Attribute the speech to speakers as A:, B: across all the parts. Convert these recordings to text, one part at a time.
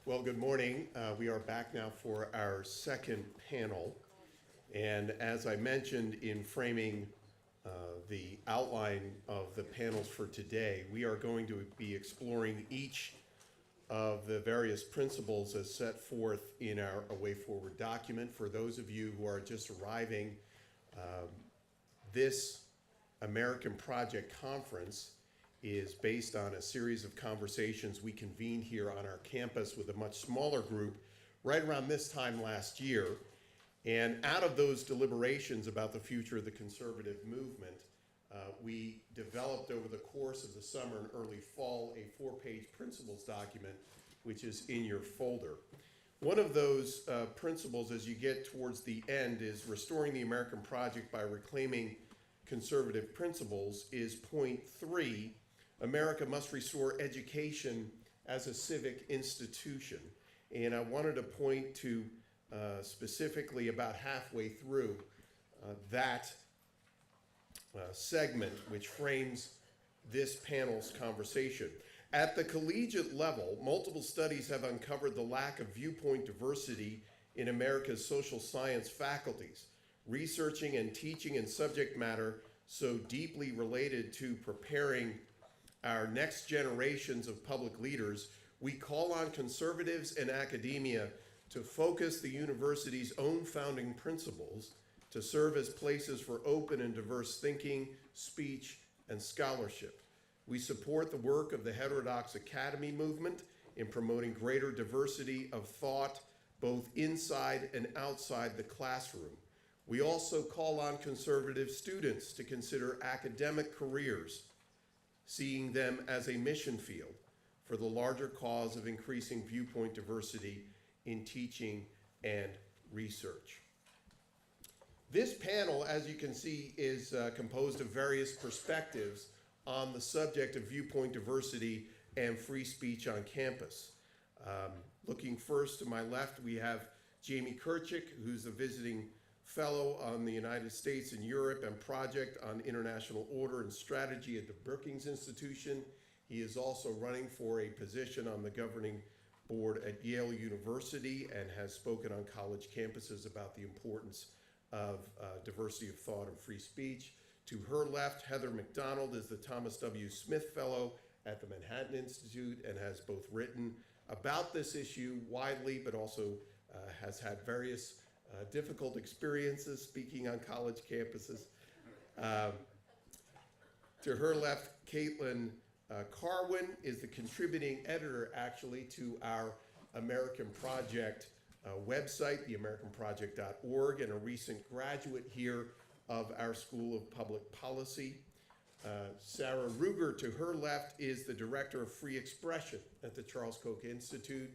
A: Well, good morning. We are back now for our second panel. And as I mentioned in framing the outline of the panels for today, we are going to be exploring each of the various principles as set forth in our A Way Forward document. For those of you who are just arriving, this American Project Conference is based on a series of conversations we convened here on our campus with a much smaller group right around this time last year. And out of those deliberations about the future of the conservative movement, we developed over the course of the summer and early fall a 4-page principles document, which is in your folder. One of those principles as you get towards the end is restoring the American project by reclaiming conservative principles is point 3, America must restore education as a civic institution. And I wanted to point to specifically about halfway through that segment, which frames this panel's conversation. At the collegiate level, multiple studies have uncovered the lack of viewpoint diversity in America's social science faculties. Researching and teaching in subject matter so deeply related to preparing our next generations of public leaders, we call on conservatives and academia to focus the university's own founding principles to serve as places for open and diverse thinking, speech, and scholarship. We support the work of the Heterodox Academy movement in promoting greater diversity of thought, both inside and outside the classroom. We also call on conservative students to consider academic careers, seeing them as a mission field for the larger cause of increasing viewpoint diversity in teaching and research. This panel, as you can see, is composed of various perspectives on the subject of viewpoint diversity and free speech on campus. Looking first to my left, we have Jamie Kirchick, who's a visiting fellow on the United States and Europe and Project on International Order and Strategy at the Brookings Institution. He is also running for a position on the governing board at Yale University and has spoken on college campuses about the importance of diversity of thought and free speech. To her left, Heather McDonald is the Thomas W. Smith Fellow at the Manhattan Institute and has both written about this issue widely, but also has had various difficult experiences speaking on college campuses. To her left, Caitlin Carwin is the contributing editor, actually, to our American Project website, theamericanproject.org, and a recent graduate here of our School of Public Policy. Sarah Ruger, to her left, is the director of free expression at the Charles Koch Institute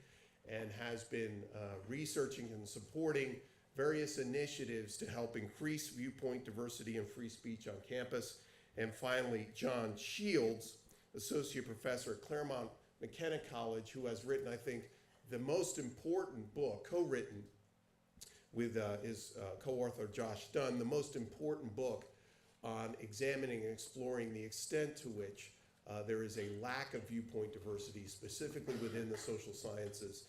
A: and has been researching and supporting various initiatives to help increase viewpoint diversity and free speech on campus. And finally, John Shields, associate professor at Claremont McKenna College, who has written, I think, the most important book, co-written with his co-author Josh Dunn, the most important book on examining and exploring the extent to which there is a lack of viewpoint diversity, specifically within the social sciences,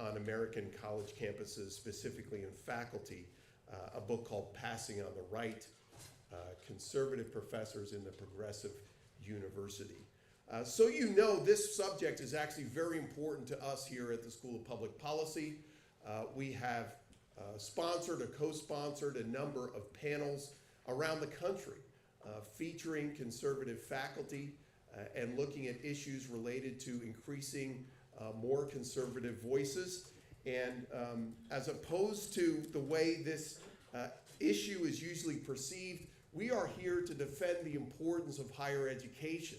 A: on American college campuses, specifically in faculty, a book called Passing on the Right, Conservative Professors in the Progressive University. So you know this subject is actually very important to us here at the School of Public Policy. We have sponsored or co-sponsored a number of panels around the country featuring conservative faculty and looking at issues related to increasing more conservative voices. And as opposed to the way this issue is usually perceived, we are here to defend the importance of higher education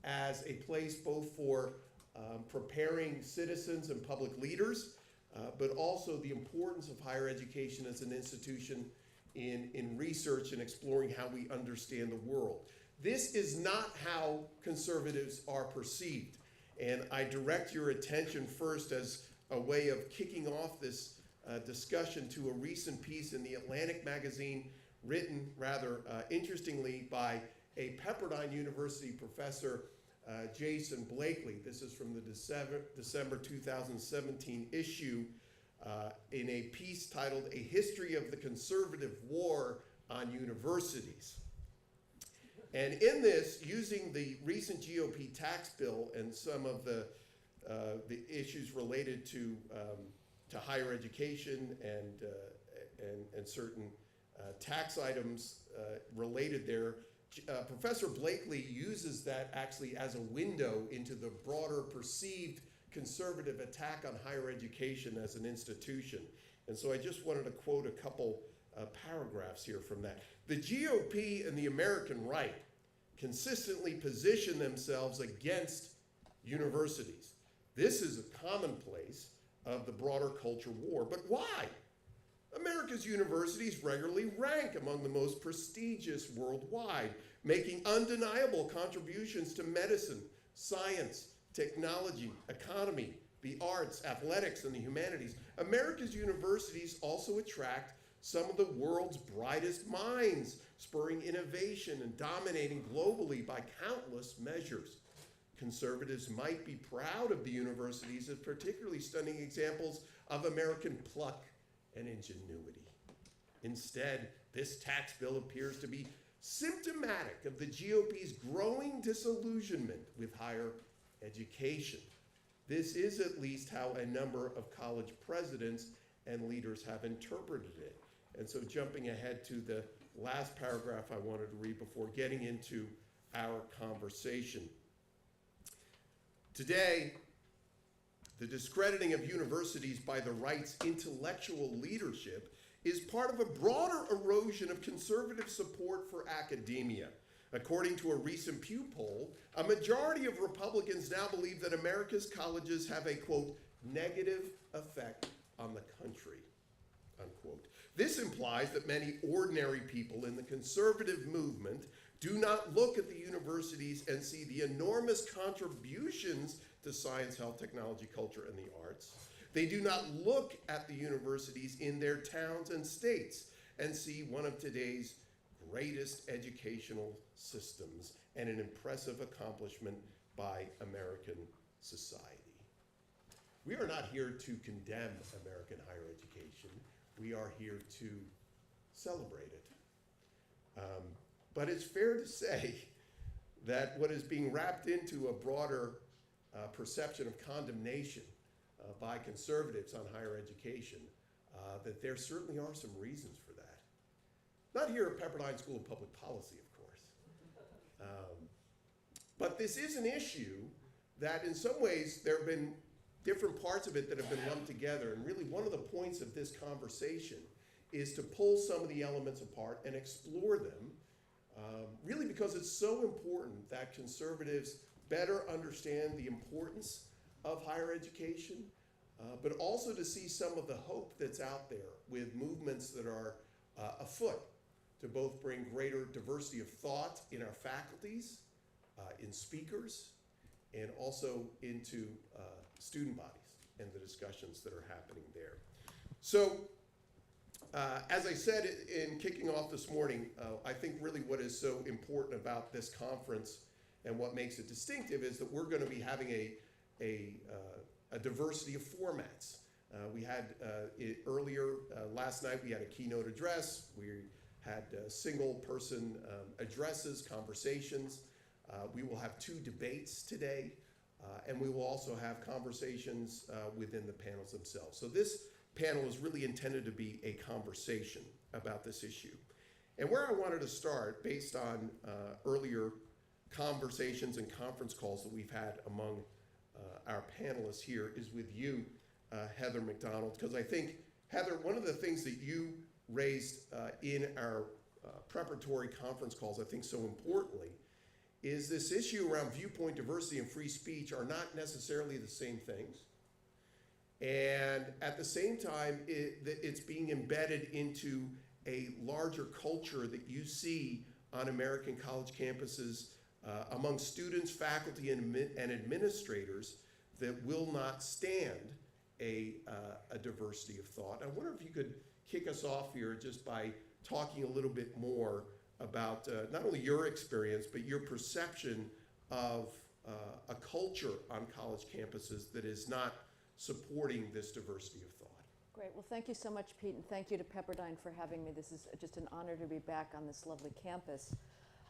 A: as a place both for preparing citizens and public leaders, but also the importance of higher education as an institution in research and exploring how we understand the world. This is not how conservatives are perceived. And I direct your attention first as a way of kicking off this discussion to a recent piece in the Atlantic magazine written rather interestingly by a Pepperdine University professor Jason Blakely. This is from the December 2017 issue in a piece titled A History of the Conservative War on Universities. And in this, using the recent GOP tax bill and some of the issues related to higher education and certain tax items related there, Professor Blakely uses that actually as a window into the broader perceived conservative attack on higher education as an institution. And so I just wanted to quote a couple paragraphs here from that. The GOP and the American right consistently position themselves against universities. This is a commonplace of the broader culture war. But why? America's universities regularly rank among the most prestigious worldwide, making undeniable contributions to medicine, science, technology, economy, the arts, athletics, and the humanities. America's universities also attract some of the world's brightest minds, spurring innovation and dominating globally by countless measures. Conservatives might be proud of the universities as particularly stunning examples of American pluck and ingenuity. Instead, this tax bill appears to be symptomatic of the GOP's growing disillusionment with higher education. This is at least how a number of college presidents and leaders have interpreted it. And so jumping ahead to the last paragraph I wanted to read before getting into our conversation. Today, the discrediting of universities by the right's intellectual leadership is part of a broader erosion of conservative support for academia. According to a recent Pew poll, a majority of Republicans now believe that America's colleges have a, quote, negative effect on the country, unquote. This implies that many ordinary people in the conservative movement do not look at the universities and see the enormous contributions to science, health, technology, culture, and the arts. They do not look at the universities in their towns and states and see one of today's greatest educational systems and an impressive accomplishment by American society. We are not here to condemn American higher education. We are here to celebrate it. But it's fair to say that what is being wrapped into a broader perception of condemnation by conservatives on higher education, that there certainly are some reasons for that. Not here at Pepperdine School of Public Policy, of course. But this is an issue that in some ways there have been different parts of it that have been lumped together. And really one of the points of this conversation is to pull some of the elements apart and explore them, really because it's so important that conservatives better understand the importance of higher education, but also to see some of the hope that's out there with movements that are afoot to both bring greater diversity of thought in our faculties, in speakers, and also into student bodies and the discussions that are happening there. So, as I said in kicking off this morning, I think really what is so important about this conference and what makes it distinctive is that we're going to be having a diversity of formats. We had earlier last night, we had a keynote address. We had single-person addresses, conversations. We will have 2 debates today, and we will also have conversations within the panels themselves. So this panel is really intended to be a conversation about this issue. And where I wanted to start, based on earlier conversations and conference calls that we've had among our panelists here, is with you, Heather McDonald, because I think, Heather, one of the things that you raised in our preparatory conference calls, I think so importantly, is this issue around viewpoint diversity and free speech are not necessarily the same things. And at the same time, it's being embedded into a larger culture that you see on American college campuses among students, faculty, and administrators that will not stand a diversity of thought. I wonder if you could kick us off here just by talking a little bit more about not only your experience, but your perception of a culture on college campuses that is not supporting this diversity of thought.
B: Great. Well, thank you so much, Pete, and thank you to Pepperdine for having me. This is just an honor to be back on this lovely campus.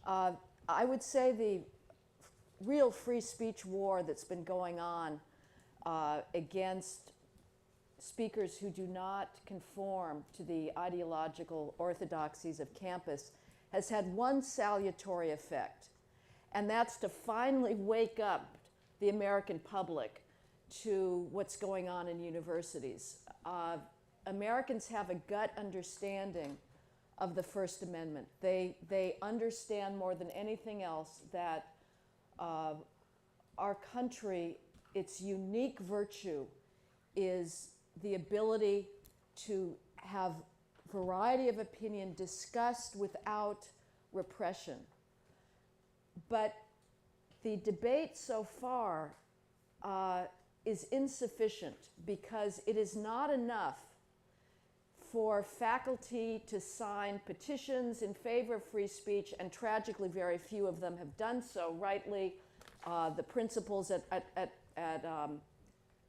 B: I would say the real free speech war that's been going on against speakers who do not conform to the ideological orthodoxies of campus has had one salutary effect, and that's to finally wake up the American public to what's going on in universities. Americans have a gut understanding of the First Amendment. They understand more than anything else that our country, its unique virtue is the ability to have variety of opinion discussed without repression. But the debate so far is insufficient because it is not enough for faculty to sign petitions in favor of free speech, and tragically very few of them have done so. Rightly, the principals at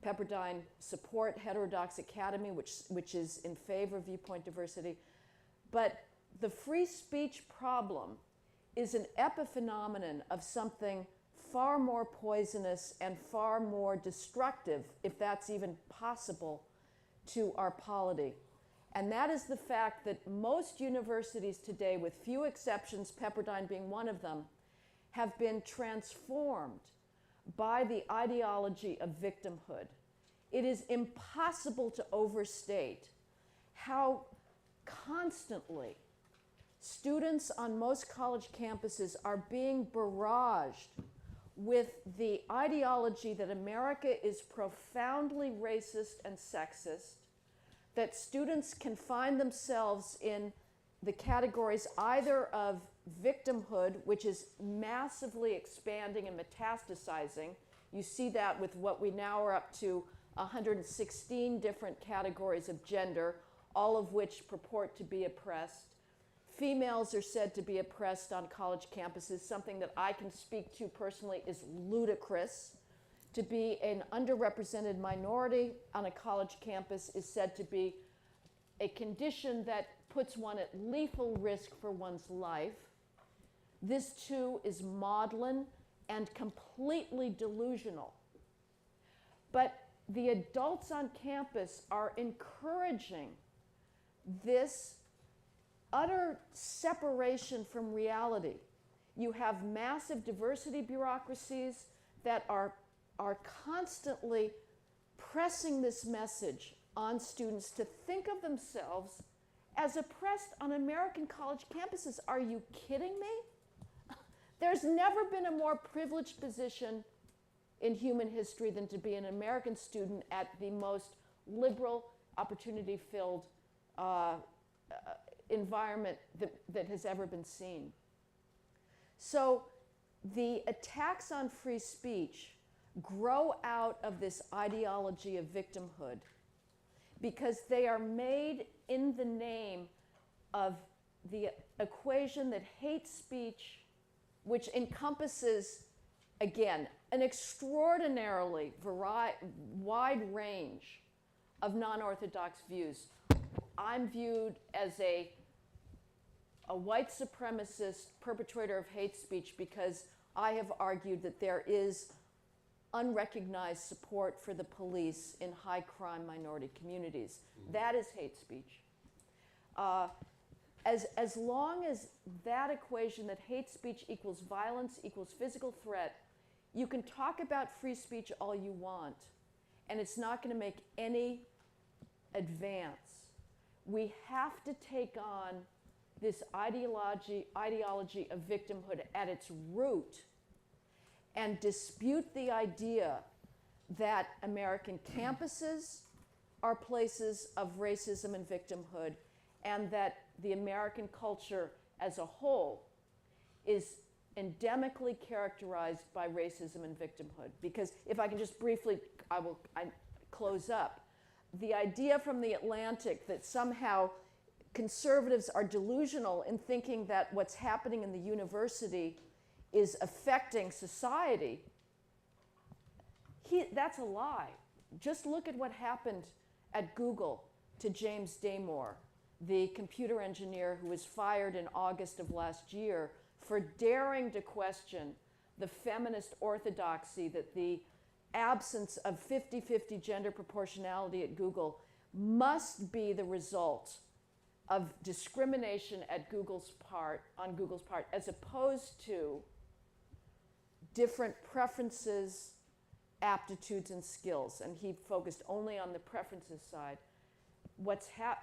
B: Pepperdine support Heterodox Academy, which is in favor of viewpoint diversity. But the free speech problem is an epiphenomenon of something far more poisonous and far more destructive, if that's even possible, to our polity. And that is the fact that most universities today, with few exceptions, Pepperdine being one of them, have been transformed by the ideology of victimhood. It is impossible to overstate how constantly students on most college campuses are being barraged with the ideology that America is profoundly racist and sexist, that students can find themselves in the categories either of victimhood, which is massively expanding and metastasizing. You see that with what we now are up to 116 different categories of gender, all of which purport to be oppressed. Females are said to be oppressed on college campuses. Something that I can speak to personally is ludicrous. To be an underrepresented minority on a college campus is said to be a condition that puts one at lethal risk for one's life. This too is maudlin and completely delusional. But the adults on campus are encouraging this utter separation from reality. You have massive diversity bureaucracies that are constantly pressing this message on students to think of themselves as oppressed on American college campuses. Are you kidding me? There's never been a more privileged position in human history than to be an American student at the most liberal, opportunity-filled environment that has ever been seen. So the attacks on free speech grow out of this ideology of victimhood because they are made in the name of the equation that hate speech, which encompasses, again, an extraordinarily wide range of non-orthodox views. I'm viewed as a white supremacist perpetrator of hate speech because I have argued that there is unrecognized support for the police in high crime minority communities. That is hate speech. As long as that equation that hate speech equals violence equals physical threat, you can talk about free speech all you want, and it's not going to make any advance. We have to take on this ideology of victimhood at its root and dispute the idea that American campuses are places of racism and victimhood, and that the American culture as a whole is endemically characterized by racism and victimhood. Because if I can just briefly, I close up. The idea from the Atlantic that somehow conservatives are delusional in thinking that what's happening in the university is affecting society That's a lie. Just look at what happened at Google to James Damore, the computer engineer who was fired in August of last year for daring to question the feminist orthodoxy that the absence of 50-50 gender proportionality at Google must be the result of discrimination at on Google's part, as opposed to different preferences, aptitudes, and skills. And he focused only on the preferences side.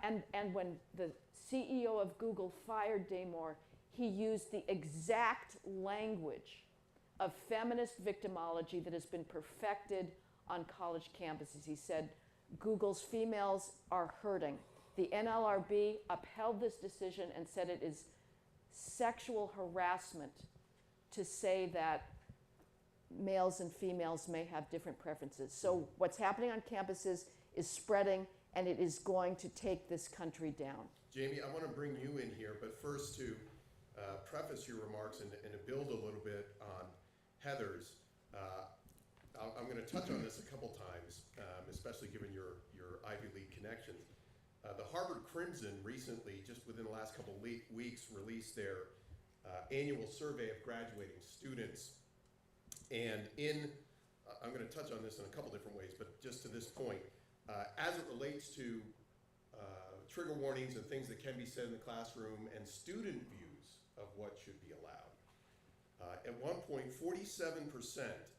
B: And when the CEO of Google fired Damore, he used the exact language of feminist victimology that has been perfected on college campuses. He said, Google's females are hurting. The NLRB upheld this decision and said it is sexual harassment to say that males and females may have different preferences. So what's happening on campuses is spreading, and it is going to take this country down.
A: Jamie, I want to bring you in here, but first to preface your remarks and to build a little bit on Heather's. I'm going to touch on this a couple times, especially given your Ivy League connections. The Harvard Crimson recently, just within the last couple weeks, released their annual survey of graduating students. And I'm going to touch on this in a couple different ways, but just to this point, as it relates to trigger warnings and things that can be said in the classroom and student views of what should be allowed. At one point, 47%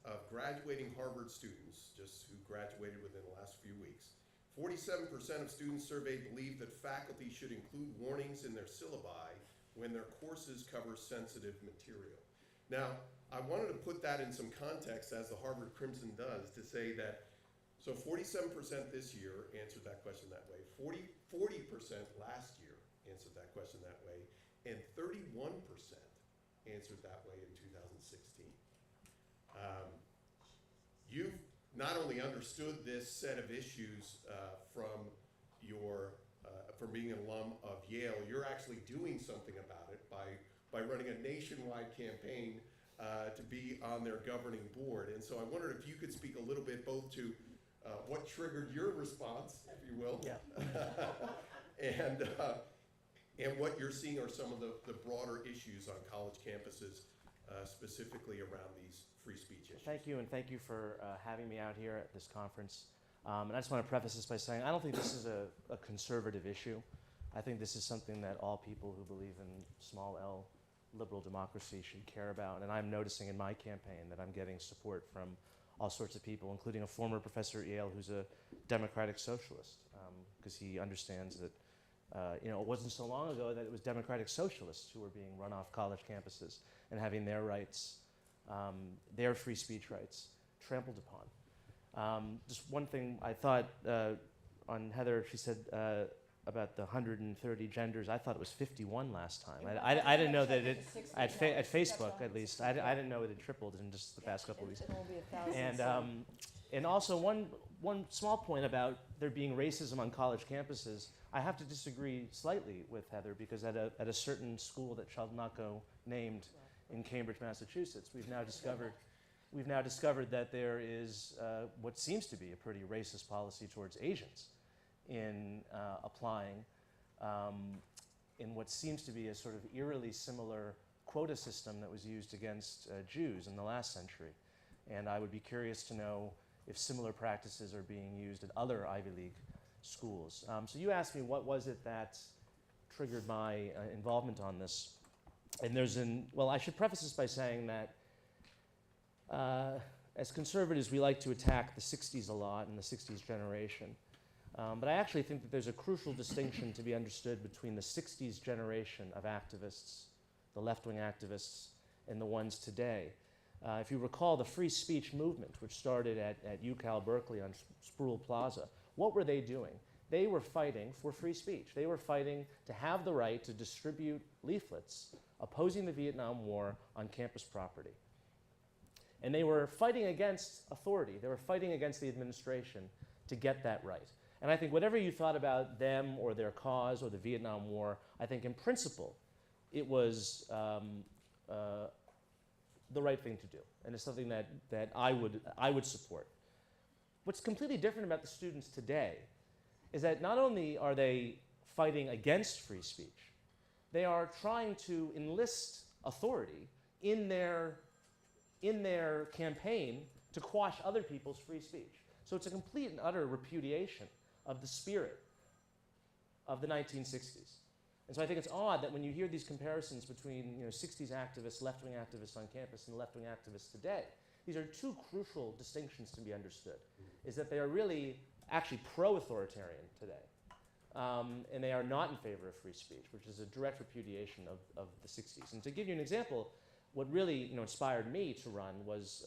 A: of graduating Harvard students, just who graduated within the last few weeks, 47% of students surveyed believe that faculty should include warnings in their syllabi when their courses cover sensitive material. Now, I wanted to put that in some context, as the Harvard Crimson does, to say that, so 47% this year answered that question that way, 40% last year answered that question that way, and 31% answered that way in 2016. You've not only understood this set of issues from being an alum of Yale, you're actually doing something about it by running a nationwide campaign to be on their governing board. And so I wondered if you could speak a little bit both to what triggered your response, if you will, and what you're seeing are some of the broader issues on college campuses, specifically around these free speech issues.
C: Thank you, and thank you for having me out here at this conference. And I just want to preface this by saying I don't think this is a conservative issue. I think this is something that all people who believe in small L liberal democracy should care about. And I'm noticing in my campaign that I'm getting support from all sorts of people, including a former professor at Yale who's a democratic socialist, because he understands that it wasn't so long ago that it was democratic socialists who were being run off college campuses and having their rights, their free speech rights, trampled upon. Just one thing I thought on Heather, she said about the 130 genders. I thought it was 51 last time. I didn't know that it, at Facebook at least, I didn't know it had tripled in just the past couple of weeks.
B: It will be 1,000.
C: And also one small point about there being racism on college campuses, I have to disagree slightly with Heather, because at a certain school that shall not go named in Cambridge, Massachusetts, we've now discovered that there is what seems to be a pretty racist policy towards Asians in applying in what seems to be a sort of eerily similar quota system that was used against Jews in the last century. And I would be curious to know if similar practices are being used at other Ivy League schools. So you asked me what was it that triggered my involvement on this. And well, I should preface this by saying that as conservatives, we like to attack the 60s a lot and the 60s generation. But I actually think that there's a crucial distinction to be understood between the 60s generation of activists, the left-wing activists, and the ones today. If you recall the free speech movement, which started at UCal Berkeley on Sproul Plaza, what were they doing? They were fighting for free speech. They were fighting to have the right to distribute leaflets opposing the Vietnam War on campus property. And they were fighting against authority. They were fighting against the administration to get that right. And I think whatever you thought about them or their cause or the Vietnam War, I think in principle it was the right thing to do. And it's something that I would support. What's completely different about the students today is that not only are they fighting against free speech, they are trying to enlist authority in their campaign to quash other people's free speech. So it's a complete and utter repudiation of the spirit of the 1960s. And so I think it's odd that when you hear these comparisons between 60s activists, left-wing activists on campus, and left-wing activists today, these are two crucial distinctions to be understood, is that they are really actually pro-authoritarian today. And they are not in favor of free speech, which is a direct repudiation of the 60s. And to give you an example, what really inspired me to run was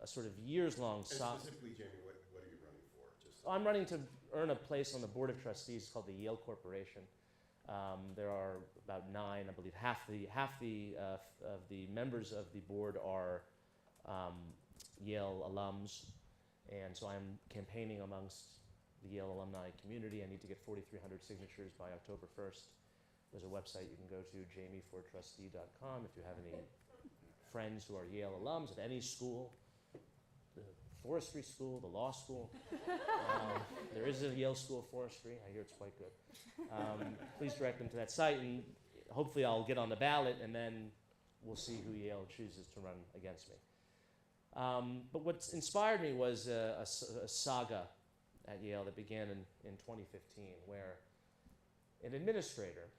C: a sort of years-long...
A: And specifically, Jamie, what are you running for?
C: I'm running to earn a place on the board of trustees called the Yale Corporation. There are about 9, I believe, half of the members of the board are Yale alums, and so I'm campaigning amongst the Yale alumni community. I need to get 4,300 signatures by October 1st. There's a website you can go to, jamiefortrustee.com, if you have any friends who are Yale alums at any school, the forestry school, the law school. There is a Yale School of Forestry. I hear it's quite good. Please direct them to that site, and hopefully I'll get on the ballot, and then we'll see who Yale chooses to run against me. But what inspired me was a saga at Yale that began in 2015, where an administrator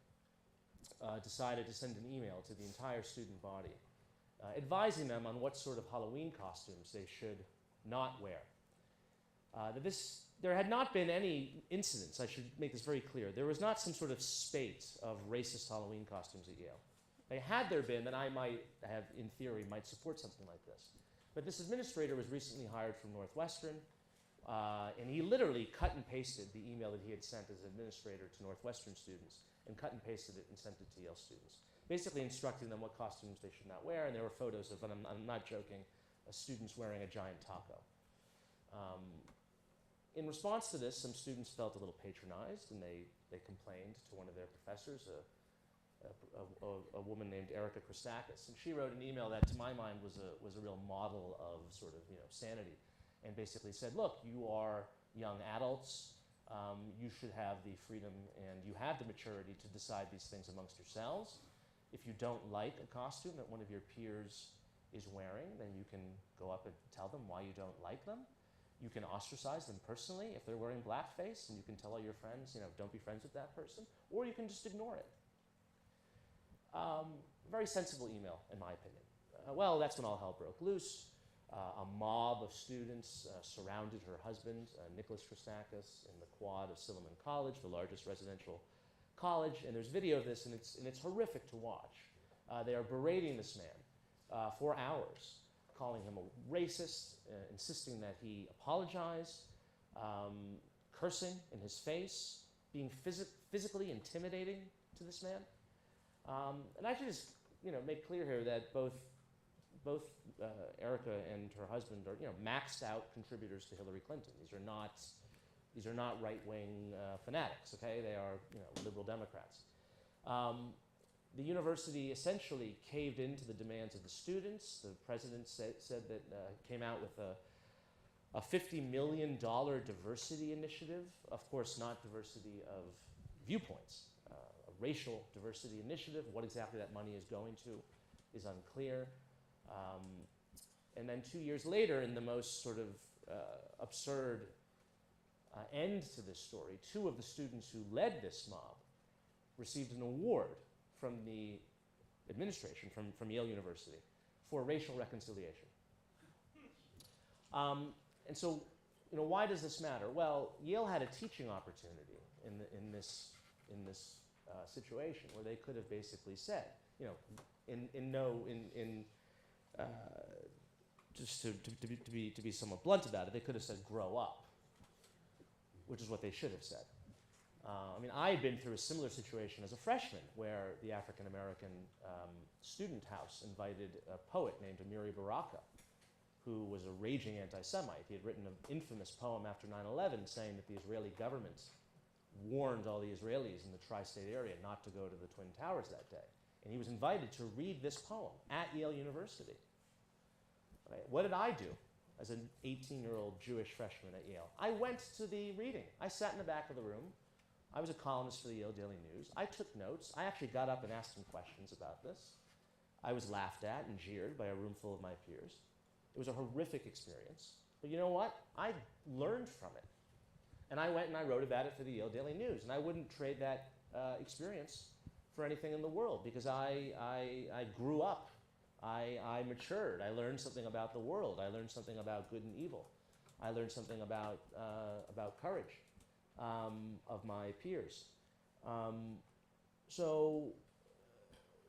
C: decided to send an email to the entire student body, advising them on what sort of Halloween costumes they should not wear. There had not been any incidents, I should make this very clear. There was not some sort of spate of racist Halloween costumes at Yale. Had there been, then I might have, in theory, might support something like this. But this administrator was recently hired from Northwestern, and he literally cut and pasted the email that he had sent as administrator to Northwestern students, and cut and pasted it and sent it to Yale students, basically instructing them what costumes they should not wear, and there were photos of, and I'm not joking, students wearing a giant taco. In response to this, some students felt a little patronized, and they complained to one of their professors, a woman named Erica Christakis, and she wrote an email that, to my mind, was a real model of sort of sanity, and basically said, look, you are young adults, you should have the freedom and you have the maturity to decide these things amongst yourselves. If you don't like a costume that one of your peers is wearing, then you can go up and tell them why you don't like them. You can ostracize them personally if they're wearing blackface, and you can tell all your friends, don't be friends with that person, or you can just ignore it. Very sensible email, in my opinion. Well, that's when all hell broke loose. A mob of students surrounded her husband, Nicholas Christakis, in the quad of Silliman College, the largest residential college. And there's video of this, and it's horrific to watch. They are berating this man for hours, calling him a racist, insisting that he apologize, cursing in his face, being physically intimidating to this man. And I should just make clear here that both Erica and her husband are maxed out contributors to Hillary Clinton. These are not right-wing fanatics. Okay, they are liberal Democrats. The university essentially caved into the demands of the students. The president said that came out with a $50 million diversity initiative. Of course, not diversity of viewpoints. A racial diversity initiative. What exactly that money is going to is unclear. And then 2 years later, in the most sort of absurd end to this story, 2 of the students who led this mob received an award from the administration, from Yale University, for racial reconciliation. And so, why does this matter? Well, Yale had a teaching opportunity in this situation where they could have basically said, just to be somewhat blunt about it, they could have said, grow up, which is what they should have said. I had been through a similar situation as a freshman where the African American student house invited a poet named Amiri Baraka, who was a raging anti-Semite. He had written an infamous poem after 9/11 saying that the Israeli government warned all the Israelis in the tri-state area not to go to the Twin Towers that day. And he was invited to read this poem at Yale University. Right? What did I do as an 18-year-old Jewish freshman at Yale. I went to the reading. I sat in the back of the room. I was a columnist for the Yale Daily News. I took notes. I actually got up and asked some questions about this. I was laughed at and jeered by a room full of my peers. It was a horrific experience. But you know what? I learned from it. And I went and I wrote about it for the Yale Daily News. And I wouldn't trade that experience for anything in the world, because I grew up. I matured. I learned something about the world. I learned something about good and evil. I learned something about courage of my peers. So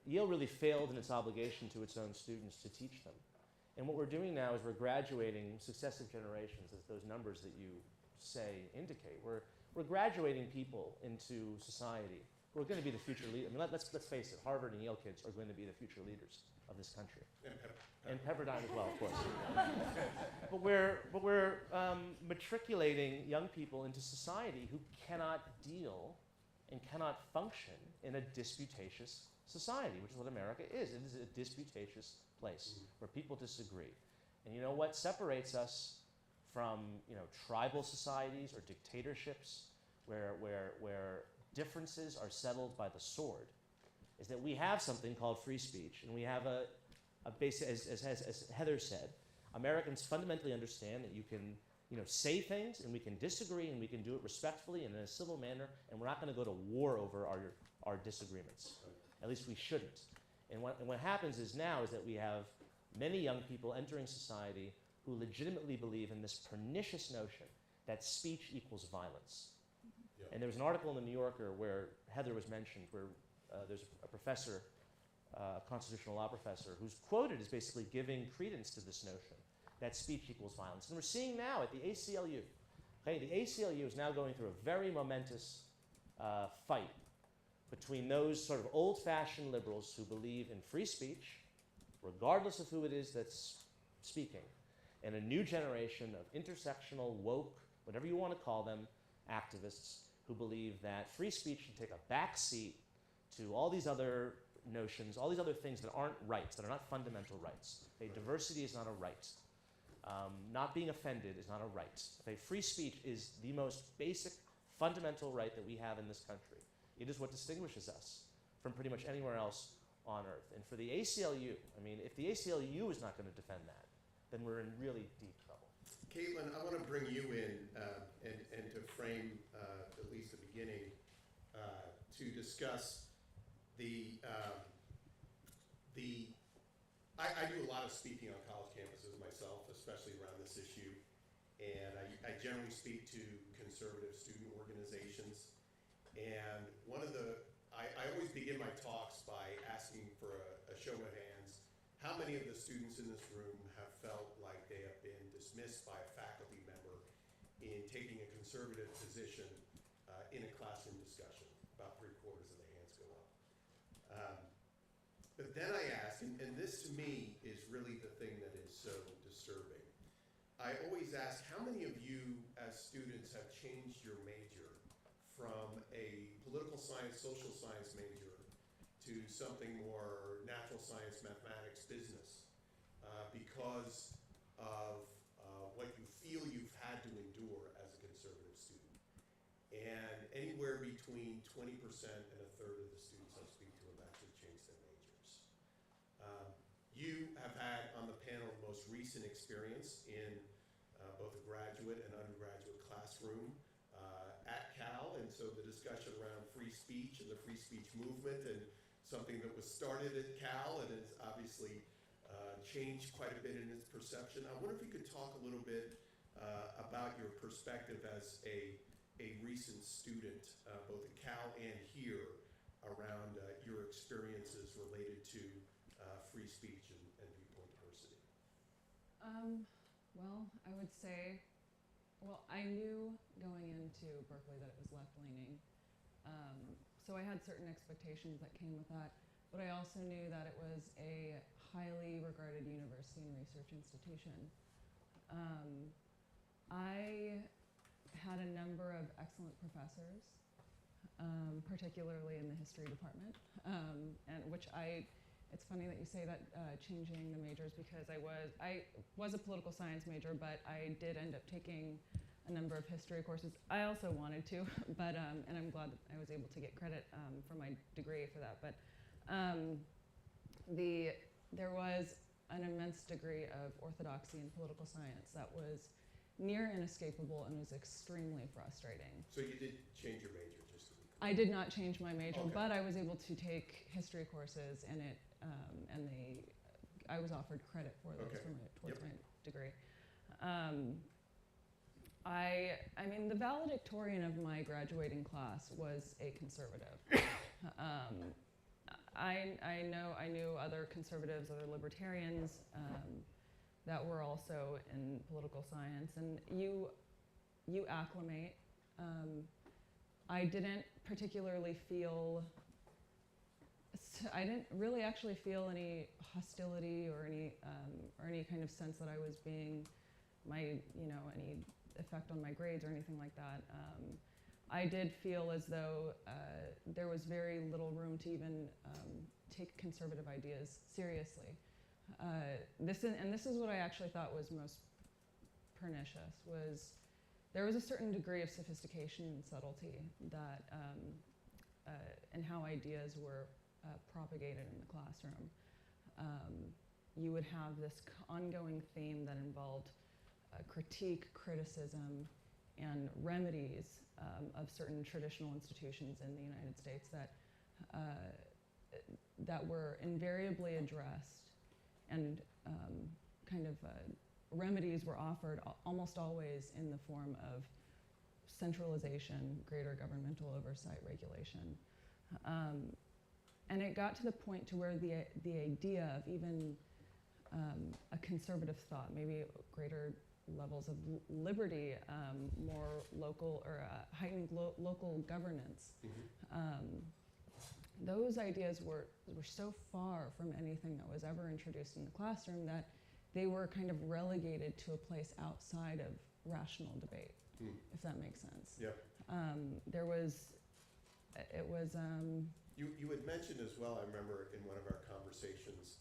C: Yale really failed in its obligation to its own students to teach them. And what we're doing now is we're graduating successive generations, as those numbers that you say indicate. We're graduating people into society who are going to be the future leaders. I mean, let's face it, Harvard and Yale kids are going to be the future leaders of this country. And Pepperdine as well, of course. but we're matriculating young people into society who cannot deal and cannot function in a disputatious society, which is what America is. It is a disputatious place where people disagree. And you know what separates us from tribal societies or dictatorships where differences are settled by the sword is that we have something called free speech, and we have a basic, as Heather said, Americans fundamentally understand that you can say things and we can disagree and we can do it respectfully and in a civil manner, and we're not going to go to war over our disagreements. At least we shouldn't. And what happens is that we have many young people entering society who legitimately believe in this pernicious notion that speech equals violence. Yeah. And there was an article in the New Yorker where Heather was mentioned, where there's a professor, a constitutional law professor, who's quoted as basically giving credence to this notion that speech equals violence. And we're seeing now at the ACLU, okay, the ACLU is now going through a very momentous fight between those sort of old-fashioned liberals who believe in free speech, regardless of who it is that's speaking, and a new generation of intersectional, woke, whatever you want to call them, activists who believe that free speech should take a back seat to all these other notions, all these other things that aren't rights, that are not fundamental rights. Okay, diversity is not a right. Not being offended is not a right. Okay, free speech is the most basic, fundamental right that we have in this country. It is what distinguishes us from pretty much anywhere else on earth. And for the ACLU, I mean, if the ACLU is not going to defend that, then we're in really deep trouble.
A: Caitlin, I want to bring you in and to frame at least the beginning to discuss I do a lot of speaking on college campuses myself, especially around this issue, and I generally speak to conservative student organizations. And I always begin my talks by asking for a show of hands. How many of the students in this room have felt like they have been dismissed by a faculty member in taking a conservative position in a classroom discussion? About 3/4 of the hands go up. But then I ask, and this to me is really the thing that is so disturbing. I always ask, how many of you as students have changed your major from a political science, social science major to something more natural science, mathematics, business, because of what you feel you've had to endure as a conservative student? And anywhere between 20% and 1/3 of the students I speak to have actually changed their majors. You have had on the panel the most recent experience in both a graduate and undergraduate classroom at Cal, and so the discussion around free speech and the free speech movement, and something that was started at Cal and has obviously changed quite a bit in its perception. I wonder if you could talk a little bit about your perspective as a recent student, both at Cal and here, around your experiences related to free speech and viewpoint diversity.
D: Well, I would say, I knew going into Berkeley that it was left-leaning. So I had certain expectations that came with that, but I also knew that it was a highly regarded university and research institution. I had a number of excellent professors, particularly in the history department, and which I it's funny that you say that changing the majors, because I was a political science major, but I did end up taking a number of history courses. I also wanted to, but and I'm glad that I was able to get credit for my degree for that. But there was an immense degree of orthodoxy in political science that was near inescapable and was extremely frustrating.
A: So you did change your major, just to be clear.
D: I did not change my major,
A: Okay.
D: but I was able to take history courses, and I was offered credit for those
A: Okay.
D: towards my degree. I mean, the valedictorian of my graduating class was a conservative. I knew other conservatives, other libertarians that were also in political science, and you acclimate. I didn't particularly feel. I didn't really actually feel any hostility or any kind of sense that I was being any effect on my grades or anything like that. I did feel as though there was very little room to even take conservative ideas seriously. This is what I actually thought was most pernicious, was there was a certain degree of sophistication and subtlety that in how ideas were propagated in the classroom. You would have this ongoing theme that involved critique, criticism, and remedies of certain traditional institutions in the United States that were invariably addressed, and remedies were offered almost always in the form of centralization, greater governmental oversight, regulation. And it got to the point to where the idea of even a conservative thought, maybe greater levels of liberty, more local or heightened local governance.
A: Mm-hmm.
D: Those ideas were so far from anything that was ever introduced in the classroom that they were kind of relegated to a place outside of rational debate, if that makes sense.
A: Yep. You had mentioned as well, I remember in one of our conversations,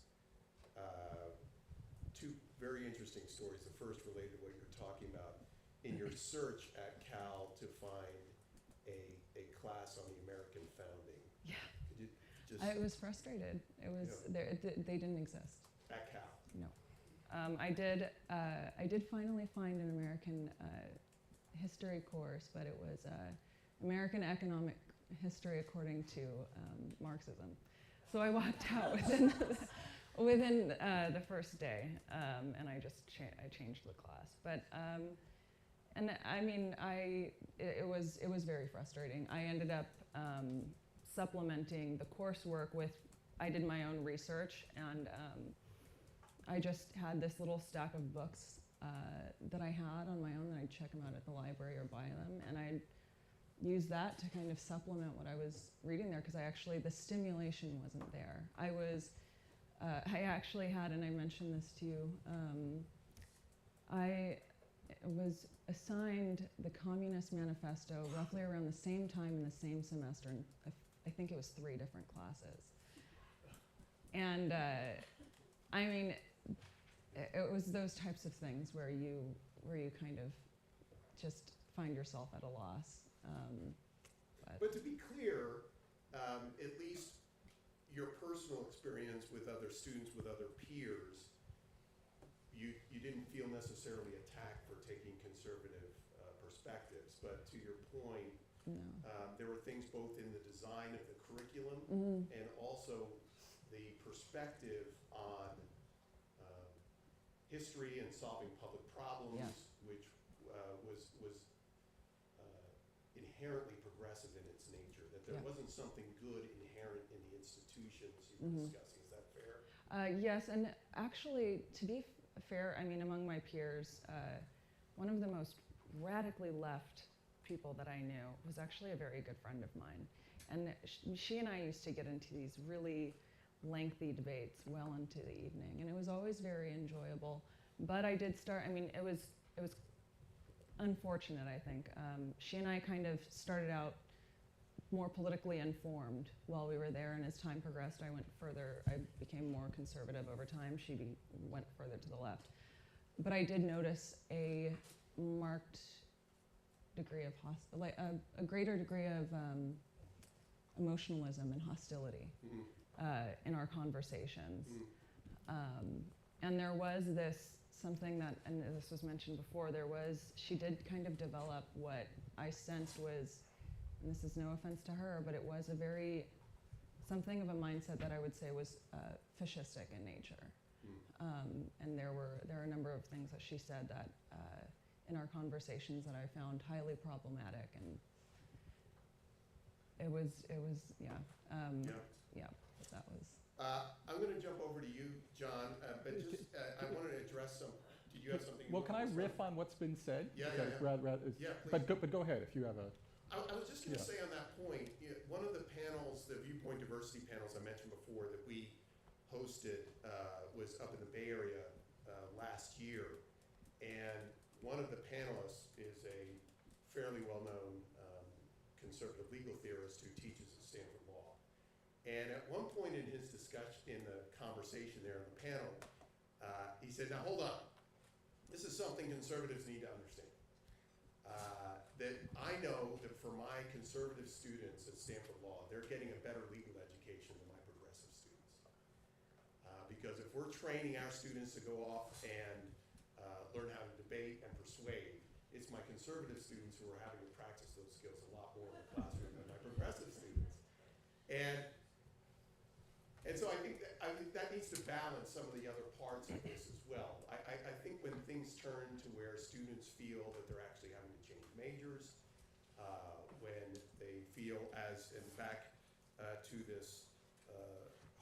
A: two very interesting stories. The first related to what you're talking about. In your search at Cal to find a class on the American founding.
D: Yeah.
A: Could you just...
D: I was frustrated. It was they didn't exist.
A: At Cal?
D: No. I did finally find an American history course, but it was American economic history according to Marxism. So I walked out within the first day, and I just I changed the class. But and I mean, it was very frustrating. I ended up supplementing the coursework with, I did my own research, and I just had this little stack of books that I had on my own, and I'd check them out at the library or buy them, and I'd use that to kind of supplement what I was reading there, because the stimulation wasn't there. I actually had, and I mentioned this to you, I was assigned the Communist Manifesto roughly around the same time in the same semester, and I think it was 3 different classes. And I mean, it was those types of things where you kind of just find yourself at a loss.
A: But to be clear, at least your personal experience with other students, with other peers, you didn't feel necessarily attacked for taking conservative perspectives. But to your point,
D: No.
A: There were things both in the design of the curriculum and also the perspective on history and solving public problems, which was inherently progressive in its nature, that there wasn't something good inherent in the institutions you were discussing. Is that fair?
D: Yes, and actually, to be fair, I mean, among my peers, one of the most radically left people that I knew was actually a very good friend of mine. And she and I used to get into these really lengthy debates well into the evening, and it was always very enjoyable. But I did start, I mean, it was unfortunate, I think. She and I kind of started out more politically informed while we were there, and as time progressed, I went further. I became more conservative over time. She went further to the left. But I did notice a marked degree of a greater degree of emotionalism and hostility in our conversations. And there was something that, and this was mentioned before, she did kind of develop what I sensed was, and this is no offense to her, but it was something of a mindset that I would say was fascistic in nature. And there are a number of things that she said that in our conversations that I found highly problematic, and it was yeah. That was.
A: I'm going to jump over to you, John, but just I wanted to address some. Did you have something?
E: Well, can I riff on what's been said?
A: Yeah.
E: Yeah,
A: please.
E: But go ahead if you have a.
A: I was just going to say on that point, one of the panels, the Viewpoint Diversity panels I mentioned before that we hosted was up in the Bay Area last year, and one of the panelists is a fairly well-known conservative legal theorist who teaches at Stanford Law. And at one point in his discussion, in the conversation there on the panel, he said, now hold on, this is something conservatives need to understand. That I know that for my conservative students at Stanford Law, they're getting a better legal education than my progressive students. Because if we're training our students to go off and learn how to debate and persuade, it's my conservative students who are having to practice those skills a lot more in the classroom than my progressive students. And so I think that needs to balance some of the other parts of this as well. I think when things turn to where students feel that they're actually having to change majors, when they feel back to this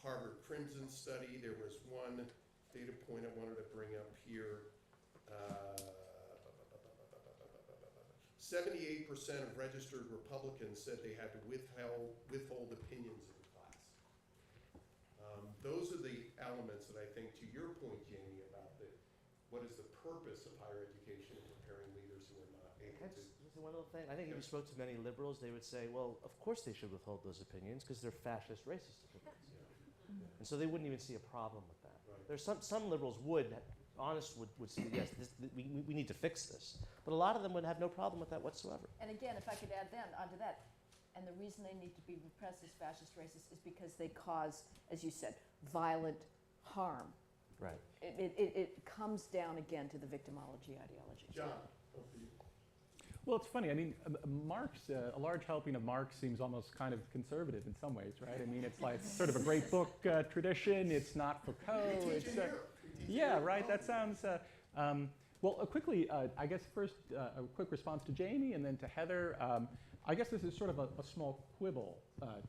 A: Harvard Crimson study, there was one data point I wanted to bring up here. 78% of registered Republicans said they had to withhold opinions in class. Those are the elements that I think, to your point, Jamie, about what is the purpose of higher education in preparing leaders who are not able to.
C: Just one little thing. I think if you spoke to many liberals, they would say, well, of course they should withhold those opinions because they're fascist, racist opinions. And so they wouldn't even see a problem with that.
A: Right.
C: There's some liberals would say, yes, we need to fix this. But a lot of them would have no problem with that whatsoever.
B: And again, if I could add then onto that, and the reason they need to be repressed as fascist, racist, is because they cause, as you said, violent harm.
C: Right.
B: It comes down again to the victimology ideology.
A: John, over to you.
E: Well, it's funny. I mean, Marx, a large helping of Marx seems almost kind of conservative in some ways, right? I mean, it's like sort of a great book tradition. It's not Foucault. It's yeah, right. That sounds. Well, quickly, I guess first a quick response to Jamie, and then to Heather. I guess this is sort of a small quibble,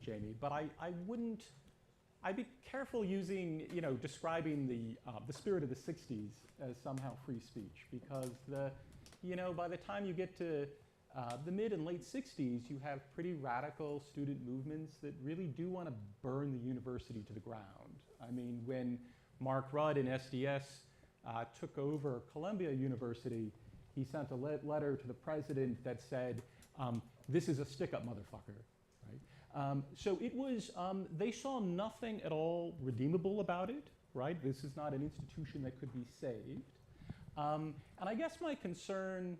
E: Jamie, but I'd be careful using, describing the spirit of the 60s as somehow free speech, because by the time you get to the mid and late 60s, you have pretty radical student movements that really do want to burn the university to the ground. I mean, when Mark Rudd in SDS took over Columbia University, he sent a letter to the president that said, this is a stick-up motherfucker, right? So it was, they saw nothing at all redeemable about it, right? This is not an institution that could be saved. And I guess my concern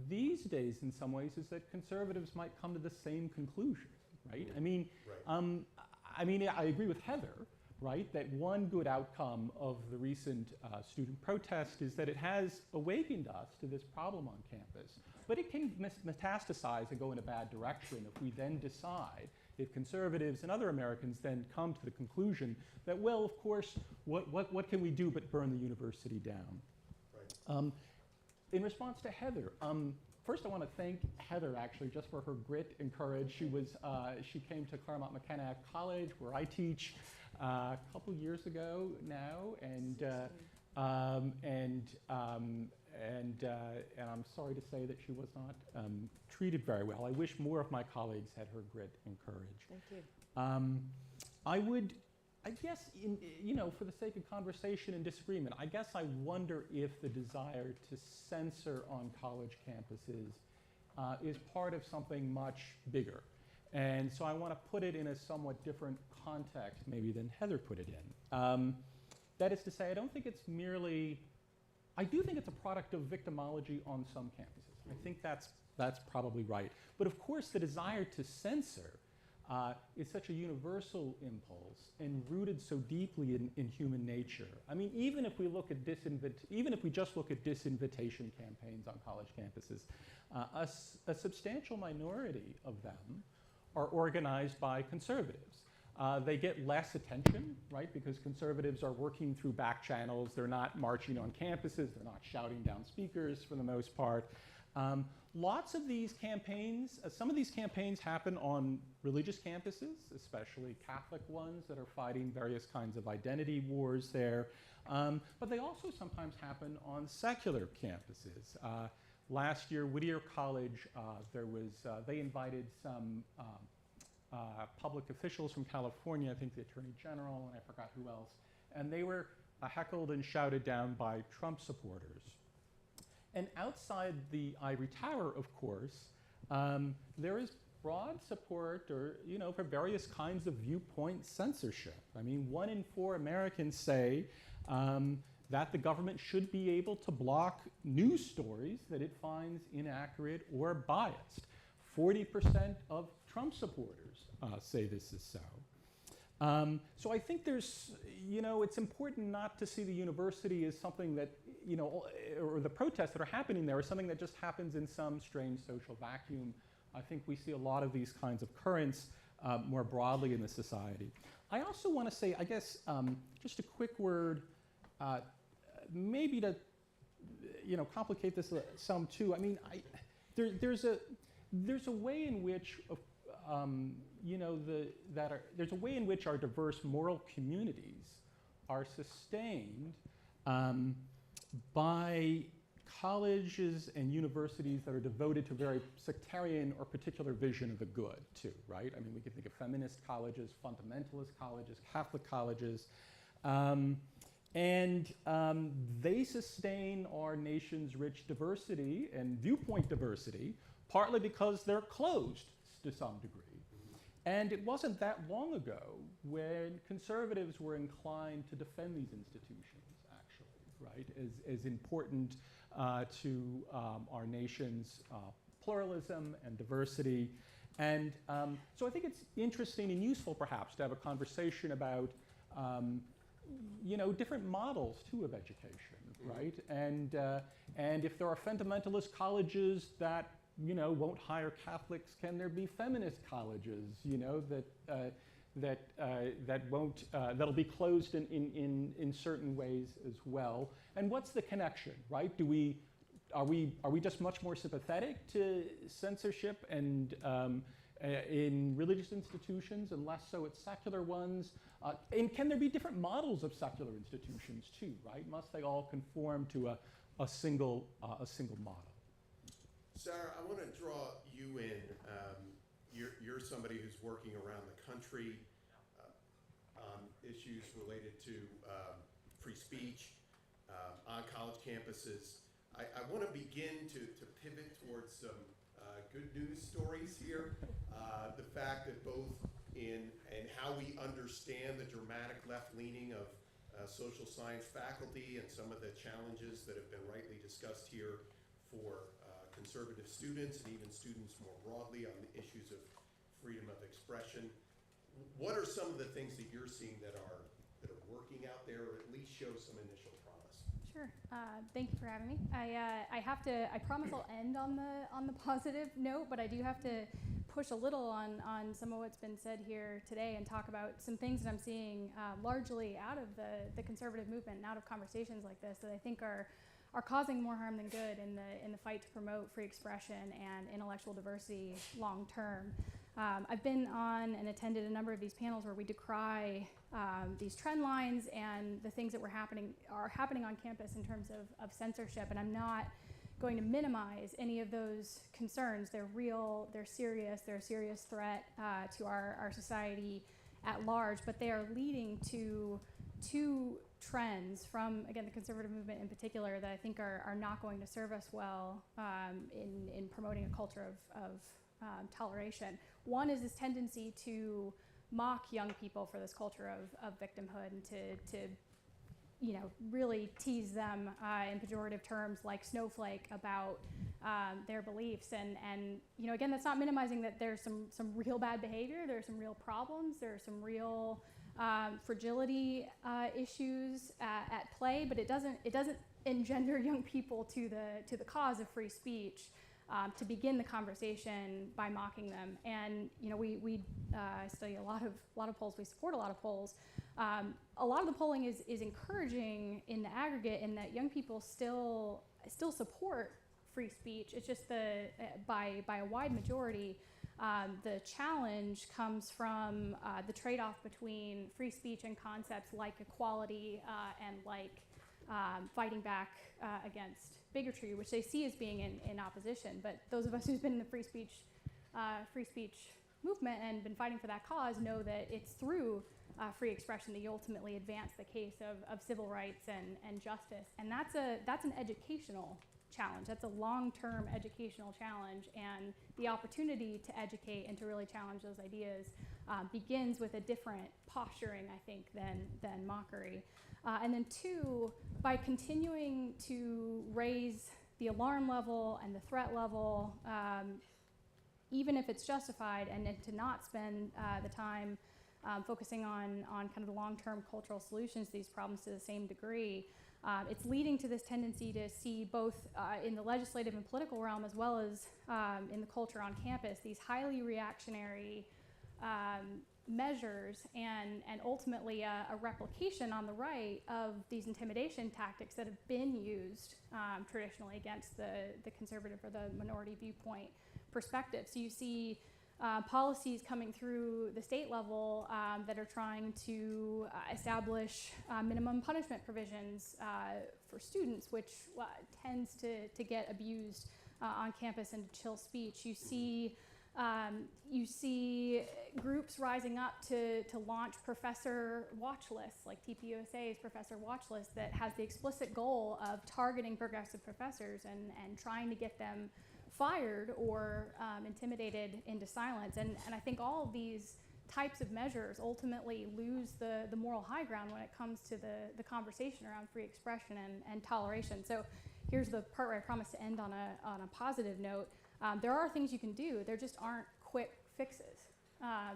E: these days in some ways is that conservatives might come to the same conclusion, right? I mean, I agree with Heather, right, that one good outcome of the recent student protest is that it has awakened us to this problem on campus. But it can metastasize and go in a bad direction if we then decide, if conservatives and other Americans then come to the conclusion that, well, of course, what can we do but burn the university down? Right. In response to Heather, first I want to thank Heather actually just for her grit and courage. She came to Claremont McKenna College where I teach a couple years ago now, and I'm sorry to say that she was not treated very well. I wish more of my colleagues had her grit and courage.
B: Thank you.
E: I guess, for the sake of conversation and disagreement, I guess I wonder if the desire to censor on college campuses is part of something much bigger. And so I want to put it in a somewhat different context maybe than Heather put it in. That is to say, I don't think it's merely, I do think it's a product of victimology on some campuses. I think that's probably right. But of course, the desire to censor is such a universal impulse and rooted so deeply in human nature. I mean, even if we just look at disinvitation campaigns on college campuses, a substantial minority of them are organized by conservatives. They get less attention, right, because conservatives are working through back channels. They're not marching on campuses. They're not shouting down speakers for the most part. Lots of these campaigns, some of these campaigns happen on religious campuses, especially Catholic ones that are fighting various kinds of identity wars there. But they also sometimes happen on secular campuses. Last year, Whittier College, they invited some public officials from California, I think the Attorney General, and I forgot who else, and they were heckled and shouted down by Trump supporters. And outside the ivory tower, of course, there is broad support for various kinds of viewpoint censorship. I mean, 1 in 4 Americans say that the government should be able to block news stories that it finds inaccurate or biased. 40% of Trump supporters say this is so. So I think it's important not to see the university as something that, or the protests that are happening there as something that just happens in some strange social vacuum. I think we see a lot of these kinds of currents more broadly in the society. I also want to say, I guess, just a quick word, maybe to, complicate this some too. I mean, there's a way in which, there's a way in which our diverse moral communities are sustained by colleges and universities that are devoted to a very sectarian or particular vision of the good, too, right? I mean, we can think of feminist colleges, fundamentalist colleges, Catholic colleges. They sustain our nation's rich diversity and viewpoint diversity, partly because they're closed to some degree. And it wasn't that long ago when conservatives were inclined to defend these institutions, actually, right, as important to our nation's pluralism and diversity. And so I think it's interesting and useful, perhaps, to have a conversation about different models, too, of education, right? And if there are fundamentalist colleges that won't hire Catholics, can there be feminist colleges, that'll be closed in certain ways as well? And what's the connection, right? Are we just much more sympathetic to censorship and in religious institutions and less so at secular ones? And can there be different models of secular institutions too, right? Must they all conform to a single model?
A: Sarah, I want to draw you in. You're somebody who's working around the country on issues related to free speech on college campuses. I want to begin to pivot towards some good news stories here. The fact that both in how we understand the dramatic left-leaning of social science faculty and some of the challenges that have been rightly discussed here for conservative students and even students more broadly on the issues of freedom of expression. What are some of the things that you're seeing that are working out there, or at least show some initial promise?
F: Sure. Thank you for having me. I promise I'll end on the positive note, but I do have to push a little on some of what's been said here today and talk about some things that I'm seeing largely out of the conservative movement and out of conversations like this that I think are causing more harm than good in the fight to promote free expression and intellectual diversity long term. I've been on and attended a number of these panels where we decry these trend lines and the things that are happening on campus in terms of censorship, and I'm not going to minimize any of those concerns. They're real, they're a serious threat to our society at large, but they are leading to two trends from, again, the conservative movement in particular that I think are not going to serve us well in promoting a culture of toleration. One is this tendency to mock young people for this culture of victimhood and to really tease them in pejorative terms like snowflake about their beliefs. And again, that's not minimizing that there's some real bad behavior, there's some real problems, there's some real fragility issues at play, but it doesn't engender young people to the cause of free speech to begin the conversation by mocking them. And we study a lot of polls. We support a lot of polls. A lot of the polling is encouraging in the aggregate, in that young people still support free speech. It's just by a wide majority. The challenge comes from the trade-off between free speech and concepts like equality and like fighting back against bigotry, which they see as being in opposition. But those of us who've been in the free speech movement and been fighting for that cause know that it's through free expression that you ultimately advance the case of civil rights and justice. And that's an educational challenge. That's a long-term educational challenge, and the opportunity to educate and to really challenge those ideas begins with a different posturing, I think, than mockery. And then two, by continuing to raise the alarm level and the threat level, even if it's justified, and then to not spend the time focusing on kind of the long-term cultural solutions to these problems to the same degree, it's leading to this tendency to see both in the legislative and political realm, as well as in the culture on campus, these highly reactionary measures and ultimately a replication on the right of these intimidation tactics that have been used traditionally against the conservative or the minority viewpoint perspective. So you see policies coming through the state level that are trying to establish minimum punishment provisions for students, which tends to get abused on campus and to chill speech. You see groups rising up to launch professor watch lists, like TPUSA's professor watch list, that has the explicit goal of targeting progressive professors and trying to get them fired or intimidated into silence. And I think all of these types of measures ultimately lose the moral high ground when it comes to the conversation around free expression and toleration. So here's the part where I promise to end on a positive note. There are things you can do. There just aren't quick fixes.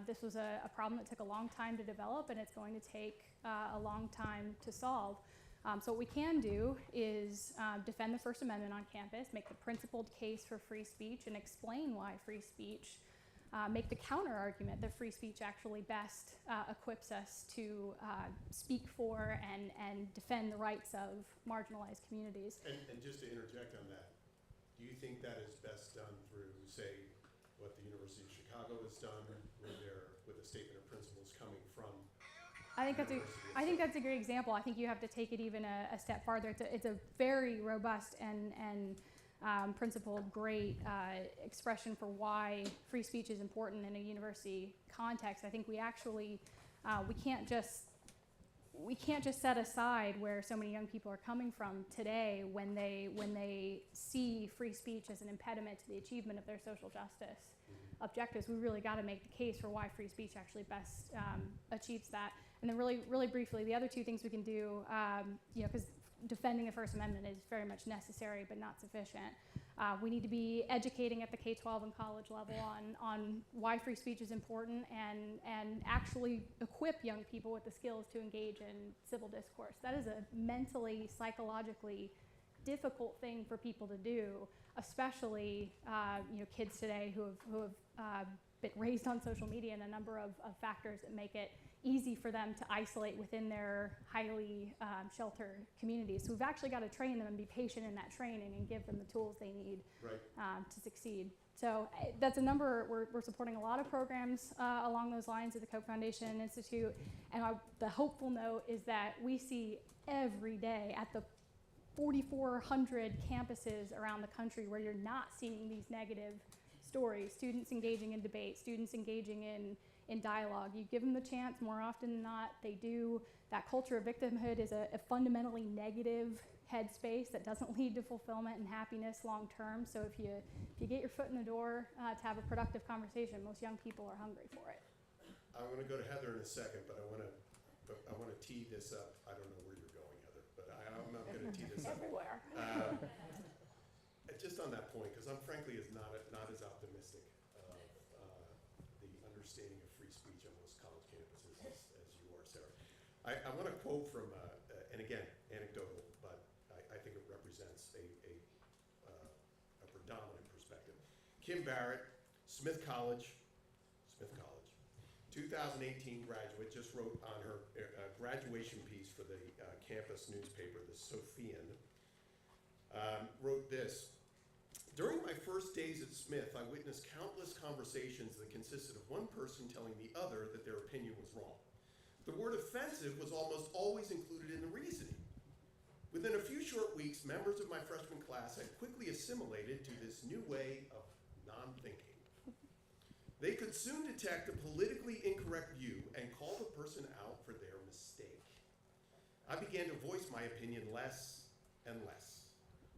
F: This was a problem that took a long time to develop, and it's going to take a long time to solve. So what we can do is defend the First Amendment on campus, make the principled case for free speech, and explain why free speech, make the counter argument that free speech actually best equips us to speak for and defend the rights of marginalized communities.
A: And just to interject on that, do you think that is best done through, say, what the University of Chicago has done with a statement of principles coming from?
F: I think that's a great example. I think you have to take it even a step farther. It's a very robust and principled, great expression for why free speech is important in a university context. I think we actually we can't just set aside where so many young people are coming from today when they see free speech as an impediment to the achievement of their social justice objectives. We really got to make the case for why free speech actually best achieves that. And then really briefly, the other two things we can do, because defending the First Amendment is very much necessary but not sufficient. We need to be educating at the K-12 and college level on why free speech is important and actually equip young people with the skills to engage in civil discourse. That is a mentally, psychologically difficult thing for people to do, especially kids today who have been raised on social media, and a number of factors that make it easy for them to isolate within their highly sheltered communities. So we've actually got to train them and be patient in that training and give them the tools they need to succeed. So that's a number. We're supporting a lot of programs along those lines at the Koch Foundation and Institute. And the hopeful note is that we see every day at the 4,400 campuses around the country where you're not seeing these negative stories, students engaging in debate, students engaging in dialogue. You give them the chance, more often than not, they do. That culture of victimhood is a fundamentally negative headspace that doesn't lead to fulfillment and happiness long term. So if you get your foot in the door to have a productive conversation, most young people are hungry for it.
A: I'm going to go to Heather in a second, but I want to tee this up. I don't know where you're going, Heather, but I'm not going to tee this up.
B: Everywhere.
A: Just on that point, because I'm frankly not as optimistic of the understanding of free speech on most college campuses as you are, Sarah. I want to quote from, and again, anecdotal, but I think it represents a predominant perspective. Kim Barrett, Smith College, 2018 graduate, just wrote on her graduation piece for the campus newspaper, the Sophian, wrote this. During my first days at Smith, I witnessed countless conversations that consisted of one person telling the other that their opinion was wrong. The word offensive was almost always included in the reasoning. Within a few short weeks, members of my freshman class had quickly assimilated to this new way of non-thinking. They could soon detect a politically incorrect view and call the person out for their mistake. I began to voice my opinion less and less,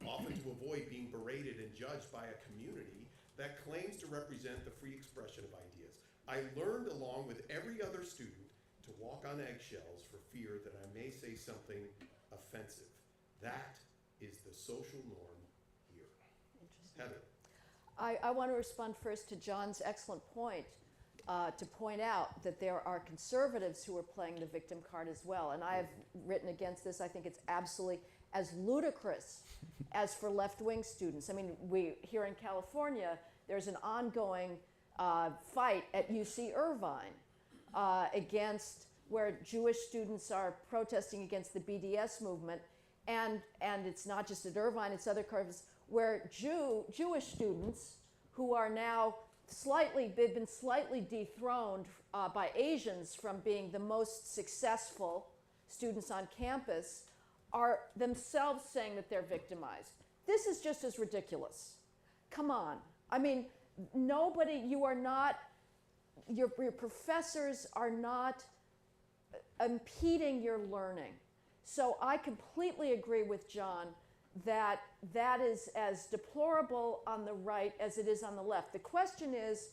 A: often to avoid being berated and judged by a community that claims to represent the free expression of ideas. I learned, along with every other student, to walk on eggshells for fear that I may say something offensive. That is the social norm here. Heather.
B: I want to respond first to John's excellent point, to point out that there are conservatives who are playing the victim card as well. And I have written against this. I think it's absolutely as ludicrous as for left-wing students. I mean, here in California, there's an ongoing fight at UC Irvine against where Jewish students are protesting against the BDS movement. And it's not just at Irvine, it's other campuses where Jewish students who are now they've been slightly dethroned by Asians from being the most successful students on campus are themselves saying that they're victimized. This is just as ridiculous. Come on. I mean, your professors are not impeding your learning. So I completely agree with John that is as deplorable on the right as it is on the left. The question is,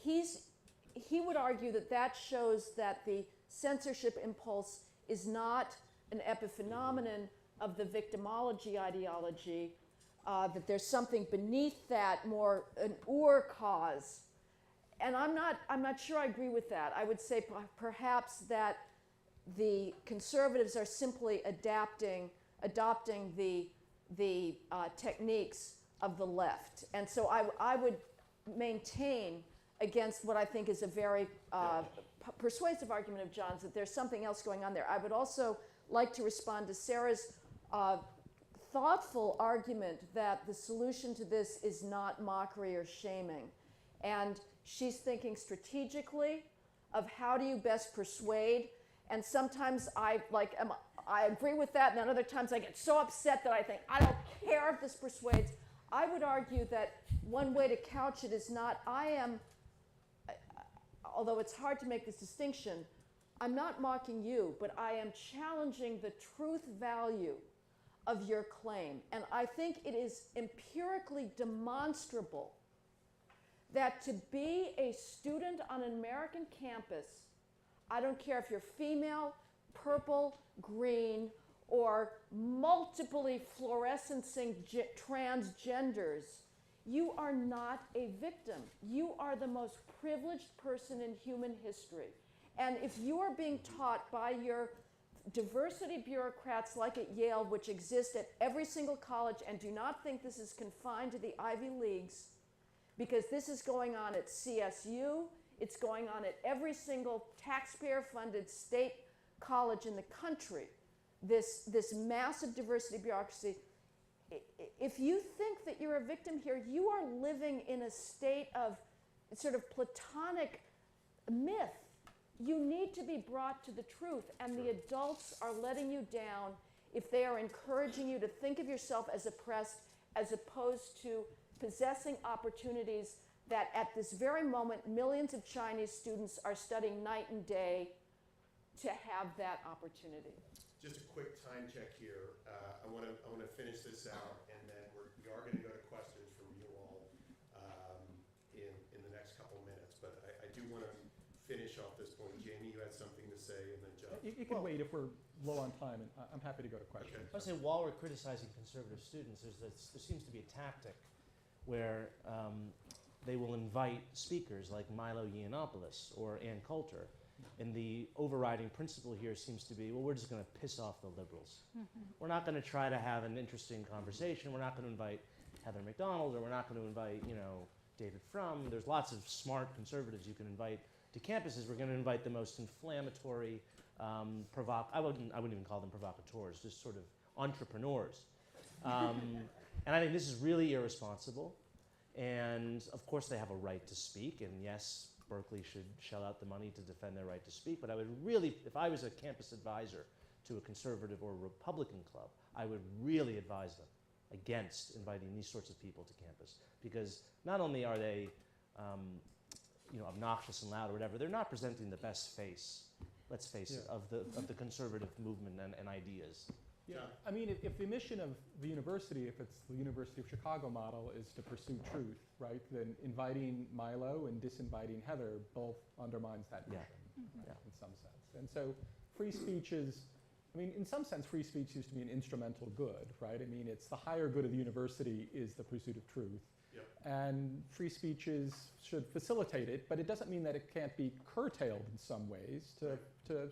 B: he would argue that shows that the censorship impulse is not an epiphenomenon of the victimology ideology, that there's something beneath that, more an cause. And I'm not sure I agree with that. I would say perhaps that the conservatives are simply adopting the techniques of the left. And so I would maintain against what I think is a very persuasive argument of John's, that there's something else going on there. I would also like to respond to Sarah's thoughtful argument that the solution to this is not mockery or shaming. And she's thinking strategically of how do you best persuade. And sometimes I agree with that, and then other times I get so upset that I think, I don't care if this persuades. I would argue that one way to couch it is not, although it's hard to make this distinction, I'm not mocking you, but I am challenging the truth value of your claim. And I think it is empirically demonstrable that to be a student on an American campus, I don't care if you're female, purple, green, or multiply fluorescencing transgenders, you are not a victim. You are the most privileged person in human history. And if you are being taught by your diversity bureaucrats like at Yale, which exist at every single college, and do not think this is confined to the Ivy Leagues, because this is going on at CSU, it's going on at every single taxpayer-funded state college in the country, this massive diversity bureaucracy. If you think that you're a victim here, you are living in a state of sort of platonic myth. You need to be brought to the truth, and the adults are letting you down if they are encouraging you to think of yourself as oppressed as opposed to possessing opportunities that at this very moment, millions of Chinese students are studying night and day to have that opportunity.
A: Just a quick time check here. I want to finish this out, and then we are going to go to questions from you all in the next couple minutes. But I do want to finish off this point. Jamie, you had something to say, and then Joe.
E: You can wait if we're low on time, and I'm happy to go to questions.
A: Okay.
C: I would say while we're criticizing conservative students, there seems to be a tactic where they will invite speakers like Milo Yiannopoulos or Ann Coulter. And the overriding principle here seems to be, well, we're just going to piss off the liberals. We're not going to try to have an interesting conversation. We're not going to invite Heather McDonald, or we're not going to invite, David Frum. There's lots of smart conservatives you can invite to campuses. We're going to invite the most inflammatory, I wouldn't even call them provocateurs, just sort of entrepreneurs. And I think this is really irresponsible. And of course they have a right to speak, and yes, Berkeley should shell out the money to defend their right to speak, but I would really, if I was a campus advisor to a conservative or Republican club, I would really advise them against inviting these sorts of people to campus, because not only are they obnoxious and loud or whatever, they're not presenting the best face, let's face it, of the conservative movement and ideas.
E: Yeah, I mean, if the mission of the university, if it's the University of Chicago model, is to pursue truth, right, then inviting Milo and disinviting Heather both undermines that mission, right, in some sense. And so free speech is, I mean, in some sense, free speech used to be an instrumental good, right? I mean, it's the higher good of the university is the pursuit of truth.
A: Yep.
E: And free speech should facilitate it, but it doesn't mean that it can't be curtailed in some ways to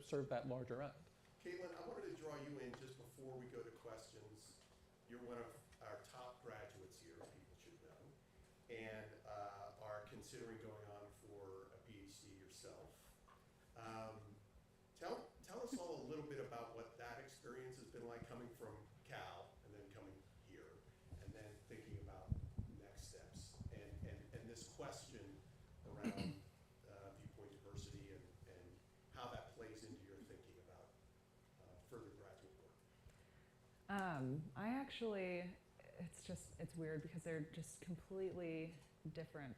E: serve that larger end.
A: Caitlin, I wanted to draw you in just before we go to questions. You're one of our top graduates here, people should know, and are considering going on for a PhD yourself. Tell us all a little bit about what that experience has been like, coming from Cal and then coming here, and then thinking about next steps, and this question around viewpoint diversity and how that plays into your thinking about further graduate work.
D: I actually, it's weird because they're just completely different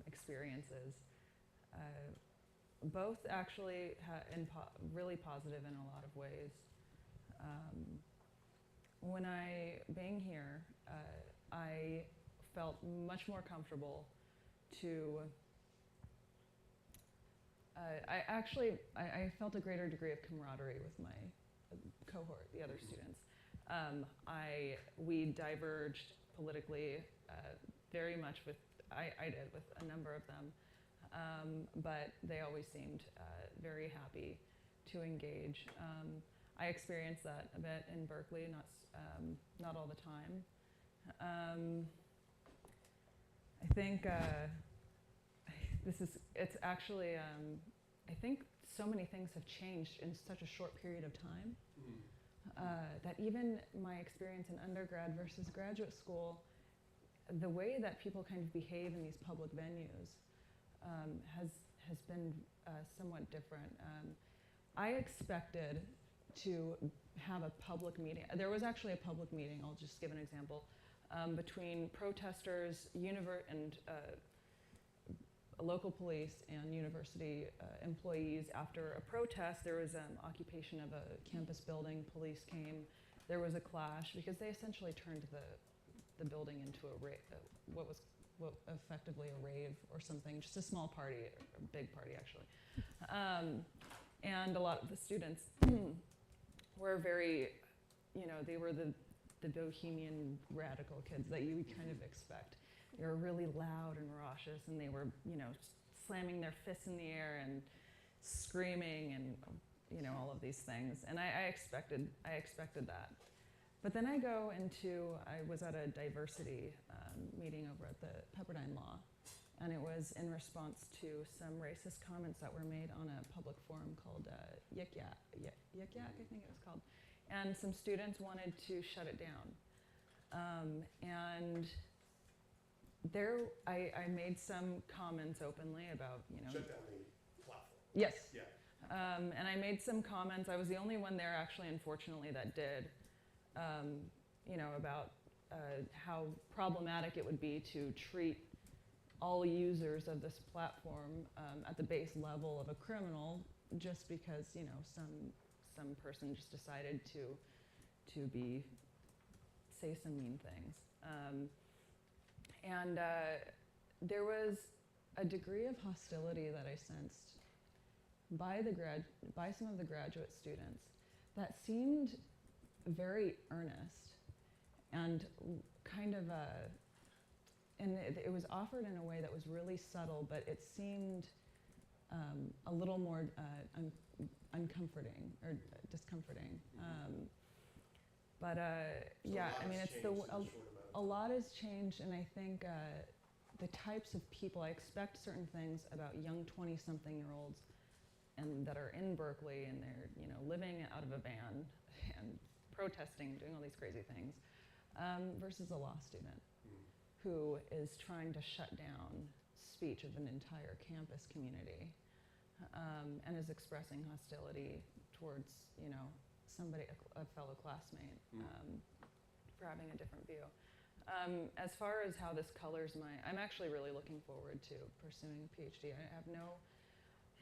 D: experiences. Both actually really positive in a lot of ways. When being here, I felt much more comfortable to, I felt a greater degree of camaraderie with my cohort, the other students. We diverged politically very much I did with a number of them, but they always seemed very happy to engage. I experienced that a bit in Berkeley, not all the time. I think it's actually, I think so many things have changed in such a short period of time. That even my experience in undergrad versus graduate school, the way that people kind of behave in these public venues has been somewhat different. I expected to have a public meeting. There was actually a public meeting, I'll just give an example, between protesters and local police and university employees. After a protest, there was an occupation of a campus building. Police came. There was a clash because they essentially turned the building into what was effectively a rave or something, just a small party, a big party actually. And a lot of the students were very, they were the bohemian radical kids that you would kind of expect. They were really loud and raucous, and they were, slamming their fists in the air and screaming and, all of these things. And I expected that. But then I was at a diversity meeting over at the Pepperdine Law, and it was in response to some racist comments that were made on a public forum called Yik Yak, I think it was called. And some students wanted to shut it down. And there, I made some comments openly about,
A: Shut down the platform.
D: Yes.
A: Yeah.
D: And I made some comments. I was the only one there, actually, unfortunately, that did, about how problematic it would be to treat all users of this platform at the base level of a criminal, just because some person just decided to say some mean things. And there was a degree of hostility that I sensed by some of the graduate students that seemed very earnest and kind of and it was offered in a way that was really subtle, but it seemed a little more uncomforting or discomforting. Yeah, I mean, a lot has changed, and I think the types of people, I expect certain things about young 20-something-year-olds and that are in Berkeley, and they're living out of a van and protesting and doing all these crazy things, versus a law student who is trying to shut down speech of an entire campus community, and is expressing hostility towards somebody, a fellow classmate, for having a different view. As far as how this colors I'm actually really looking forward to pursuing a PhD.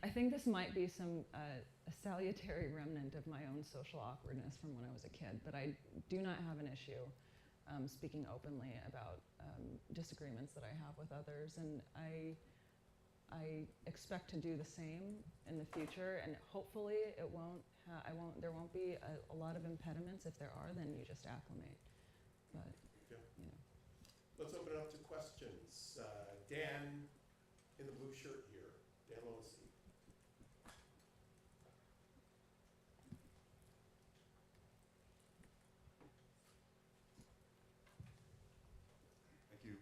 D: I think this might be a salutary remnant of my own social awkwardness from when I was a kid, but I do not have an issue speaking openly about disagreements that I have with others, and I expect to do the same in the future, and hopefully there won't be a lot of impediments. If there are, then you just acclimate. But
A: Let's open it up to questions. Dan in the blue shirt here. Dan Lowenstein.
G: Thank you.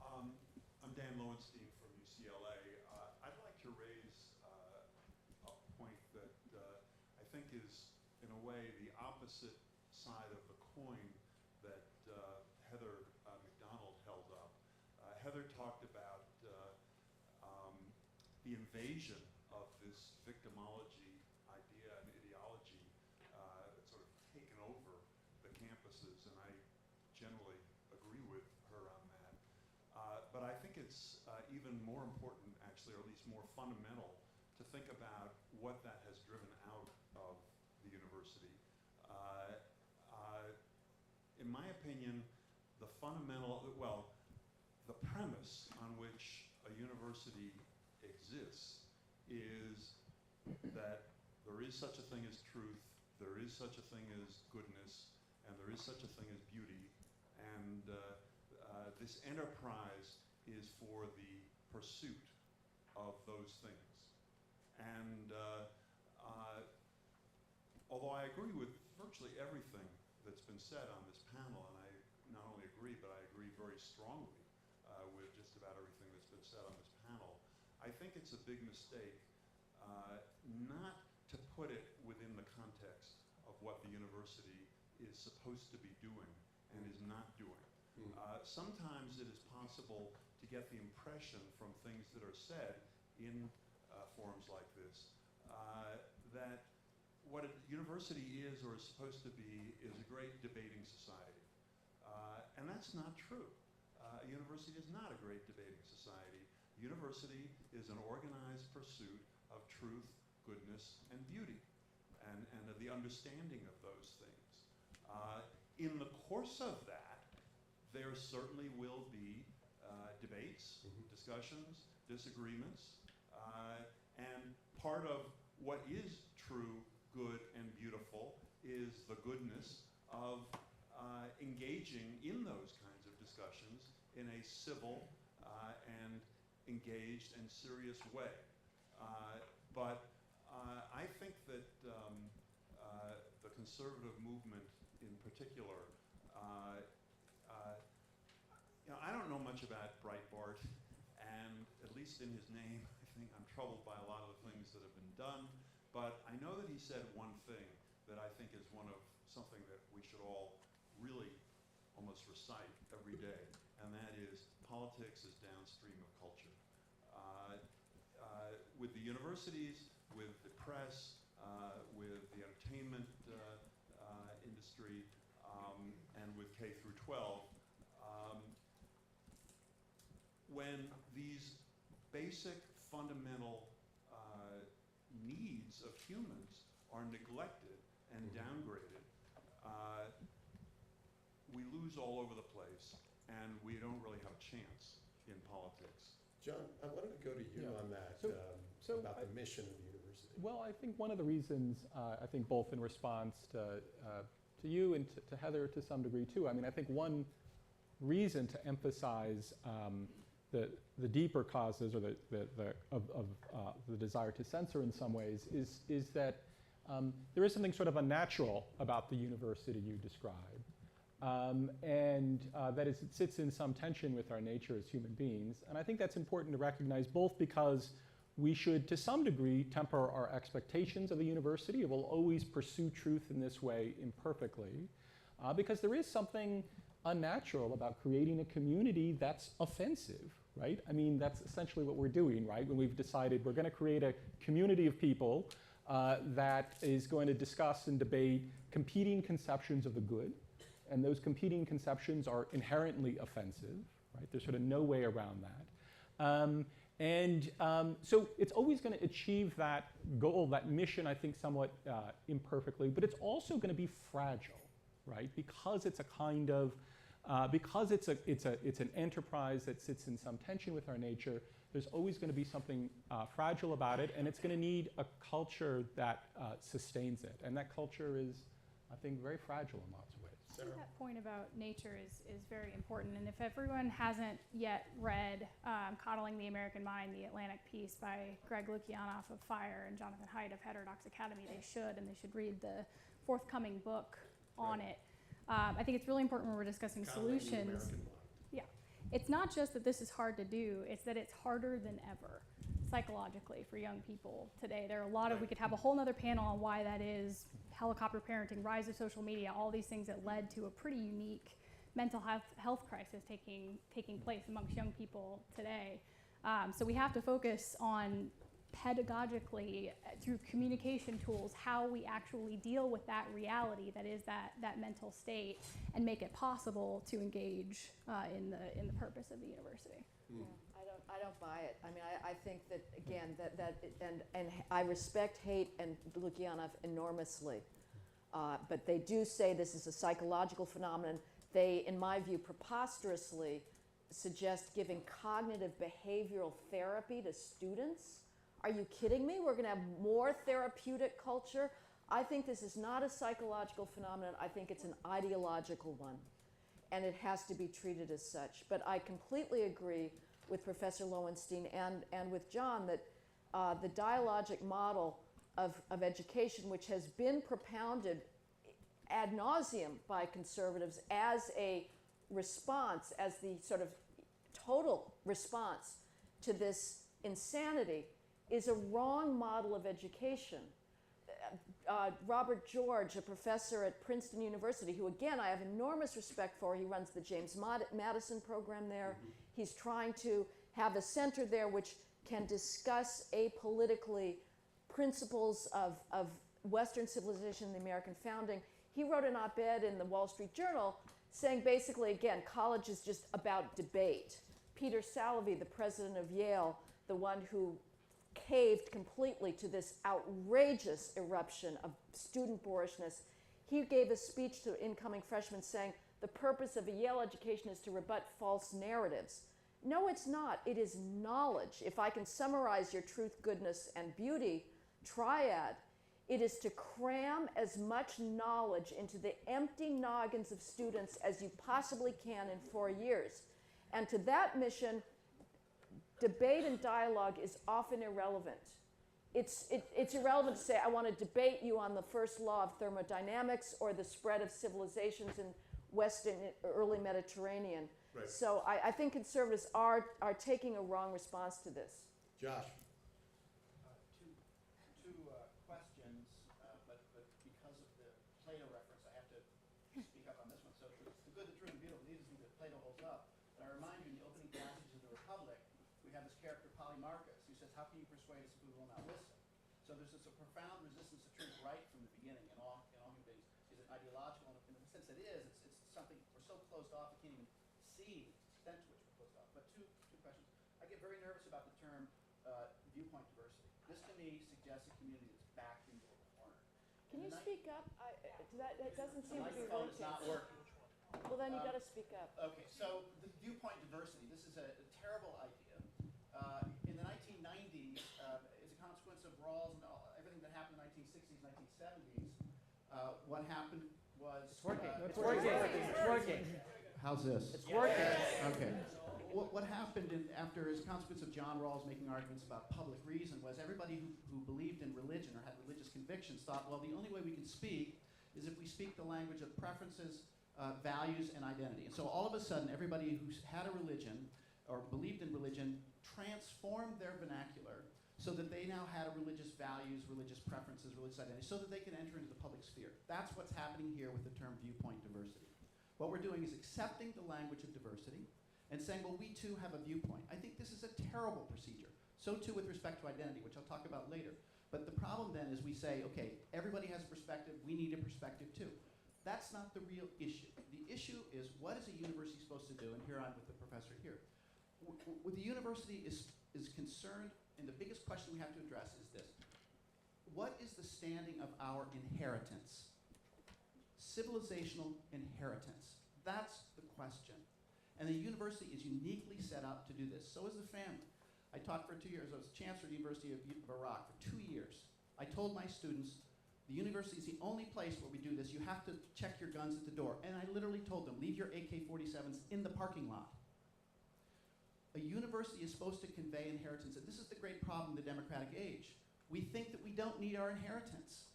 G: I'm Dan Lowenstein from UCLA. I'd like to raise a point that I think is, in a way, the opposite side of the coin that Heather McDonald held up. Heather talked about the invasion of this victimology idea and ideology that's sort of taken over the campuses, and I generally agree with her on that. But I think it's even more important, actually, or at least more fundamental, to think about what that has driven out of the university. In my opinion, the premise on which a university exists is that there is such a thing as truth, there is such a thing as goodness, and there is such a thing as beauty, and this enterprise is for the pursuit of those things. And although I agree with virtually everything that's been said on this panel, and I not only agree, but I agree very strongly with just about everything that's been said on this panel, I think it's a big mistake not to put it within the context of what the university is supposed to be doing and is not doing. Sometimes it is possible to get the impression from things that are said in forums like this that what a university is or is supposed to be is a great debating society. And that's not true. A university is not a great debating society. A university is an organized pursuit of truth, goodness, and beauty, and of the understanding of those things. In the course of that, there certainly will be debates, discussions, disagreements, and part of what is true, good, and beautiful is the goodness of engaging in those kinds of discussions in a civil and engaged and serious way. But I think that the conservative movement in particular, I don't know much about Breitbart, and at least in his name, I think I'm troubled by a lot of the things that have been done, but I know that he said one thing that I think is something that we should all really almost recite every day, and that is politics is downstream of culture. With the universities, with the press, with the entertainment industry, and with K through 12, when these basic fundamental needs of humans are neglected and downgraded, we lose all over the place, and we don't really have a chance in politics.
A: John, I wanted to go to you
E: Yeah.
A: on that,
E: So
A: about the mission of the university.
E: Well, I think one of the reasons, I think both in response to you and to Heather to some degree too, I mean, I think one reason to emphasize the deeper causes or the desire to censor in some ways is that there is something sort of unnatural about the university you describe. And that is, it sits in some tension with our nature as human beings. And I think that's important to recognize, both because we should, to some degree, temper our expectations of the university. It will always pursue truth in this way imperfectly, because there is something unnatural about creating a community that's offensive, right? I mean, that's essentially what we're doing, right? When we've decided we're going to create a community of people that is going to discuss and debate competing conceptions of the good. And those competing conceptions are inherently offensive, right? There's sort of no way around that. So it's always going to achieve that goal, that mission, I think, somewhat imperfectly, but it's also going to be fragile, right? Because it's a kind of, because it's an enterprise that sits in some tension with our nature, there's always going to be something fragile about it, and it's going to need a culture that sustains it. And that culture is, I think, very fragile in lots of ways.
F: I think that point about nature is very important. And if everyone hasn't yet read Coddling the American Mind, the Atlantic piece by Greg Lukianoff of FIRE and Jonathan Haidt of Heterodox Academy, they should, and they should read the forthcoming book on it. I think it's really important when we're discussing
A: Coddling the
F: solutions.
A: American Mind.
F: Yeah. It's not just that this is hard to do, it's that it's harder than ever psychologically for young people today. There are a lot of, we could have a whole nother panel on why that is, helicopter parenting, rise of social media, all these things that led to a pretty unique mental health crisis taking place amongst young people today. So we have to focus on pedagogically, through communication tools, how we actually deal with that reality that is that mental state, and make it possible to engage in the purpose of the university.
B: Yeah, I don't buy it. I mean, I think that, again, and I respect Haidt and Lukianoff enormously, but they do say this is a psychological phenomenon. They, in my view, preposterously suggest giving cognitive behavioral therapy to students. Are you kidding me? We're going to have more therapeutic culture? I think this is not a psychological phenomenon. I think it's an ideological one, and it has to be treated as such. But I completely agree with Professor Lowenstein and with John that the dialogic model of education, which has been propounded ad nauseum by conservatives as a response, as the sort of total response to this insanity, is a wrong model of education. Robert George, a professor at Princeton University, who again I have enormous respect for, he runs the James Madison program there. He's trying to have a center there which can discuss apolitically principles of Western civilization and the American founding. He wrote an op-ed in the Wall Street Journal saying basically, again, college is just about debate. Peter Salovey, the president of Yale, the one who caved completely to this outrageous eruption of student boorishness, he gave a speech to incoming freshmen saying, the purpose of a Yale education is to rebut false narratives. No, it's not. It is knowledge. If I can summarize your truth, goodness, and beauty triad, it is to cram as much knowledge into the empty noggins of students as you possibly can in 4 years. And to that mission, debate and dialogue is often irrelevant. It's irrelevant to say, I want to debate you on the first law of thermodynamics or the spread of civilizations in Western, early Mediterranean.
A: Right.
B: So I think conservatives are taking a wrong response to this.
A: Josh.
H: Two questions, but because of the Plato reference, I have to speak up on this one. So the good, the true, and the beautiful, these are things that Plato holds up. But I remind you, in the opening passage of the Republic, we have this character Polemarchus, who says, how can you persuade us if we will not listen? So there's this a profound resistance to truth right from the beginning in all human beings. Is it ideological? In the sense that it is, it's something, we're so closed off, we can't even see the extent to which we're closed off. But two questions. I get very nervous about the term me suggests a community that's backed into a corner.
B: Can you
H: And the
B: speak up? That doesn't
H: The
B: seem to be
H: microphone is
B: working.
H: not working.
B: Well, then you got to speak up.
H: Okay, so the viewpoint diversity, this is a terrible idea. In the 1990s, as a consequence of Rawls and everything that happened in the 1960s, 1970s, what happened was...
C: It's working.
H: It's
C: working. It's working.
H: How's this?
C: It's working.
H: Okay. What happened after, as a consequence of John Rawls making arguments about public reason, was everybody who believed in religion or had religious convictions thought, well, the only way we can speak is if we speak the language of preferences, values, and identity. And so all of a sudden, everybody who had a religion or believed in religion transformed their vernacular so that they now had a religious values, religious preferences, religious identity, so that they could enter into the public sphere. That's what's happening here with the term viewpoint diversity. What we're doing is accepting the language of diversity and saying, well, we too have a viewpoint. I think this is a terrible procedure. So too with respect to identity, which I'll talk about later. But the problem then is we say, okay, everybody has a perspective, we need a perspective too. That's not the real issue. The issue is, what is a university supposed to do? And here I'm with the professor here. What the university is concerned, and the biggest question we have to address is this. What is the standing of our inheritance? Civilizational inheritance. That's the question. And the university is uniquely set up to do this. So is the family. I taught for 2 years. I was chancellor at the University of Barrett for 2 years. I told my students, the university is the only place where we do this. You have to check your guns at the door. And I literally told them, leave your AK-47s in the parking lot. A university is supposed to convey inheritance. And this is the great problem in the democratic age. We think that we don't need our inheritance.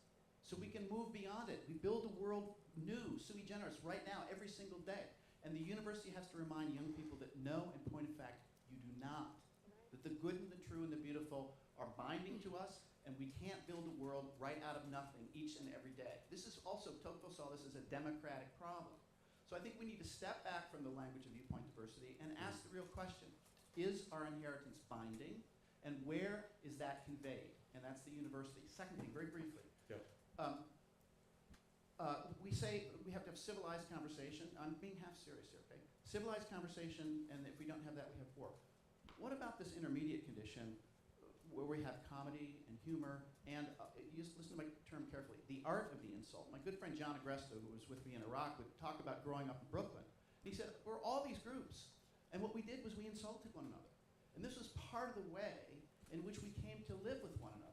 H: So we can move beyond it. We build a world new, sui generis, right now, every single day. And the university has to remind young people that no, in point of fact, you do not. That the good and the true and the beautiful are binding to us, and we can't build a world right out of nothing each and every day. This is also, Tocqueville saw this as a democratic problem. So I think we need to step back from the language of viewpoint diversity and ask the real question. Is our inheritance binding? And where is that conveyed? And that's the university. Second thing, very briefly.
A: Yep.
H: We say we have to have civilized conversation. I'm being half serious here, okay? Civilized conversation, and if we don't have that, we have war. What about this intermediate condition where we have comedy and humor and, listen to my term carefully, the art of the insult? My good friend John Agresta, who was with me in Iraq, would talk about growing up in Brooklyn. He said, we're all these groups, and what we did was we insulted one another. And this was part of the way in which we came to live with one another.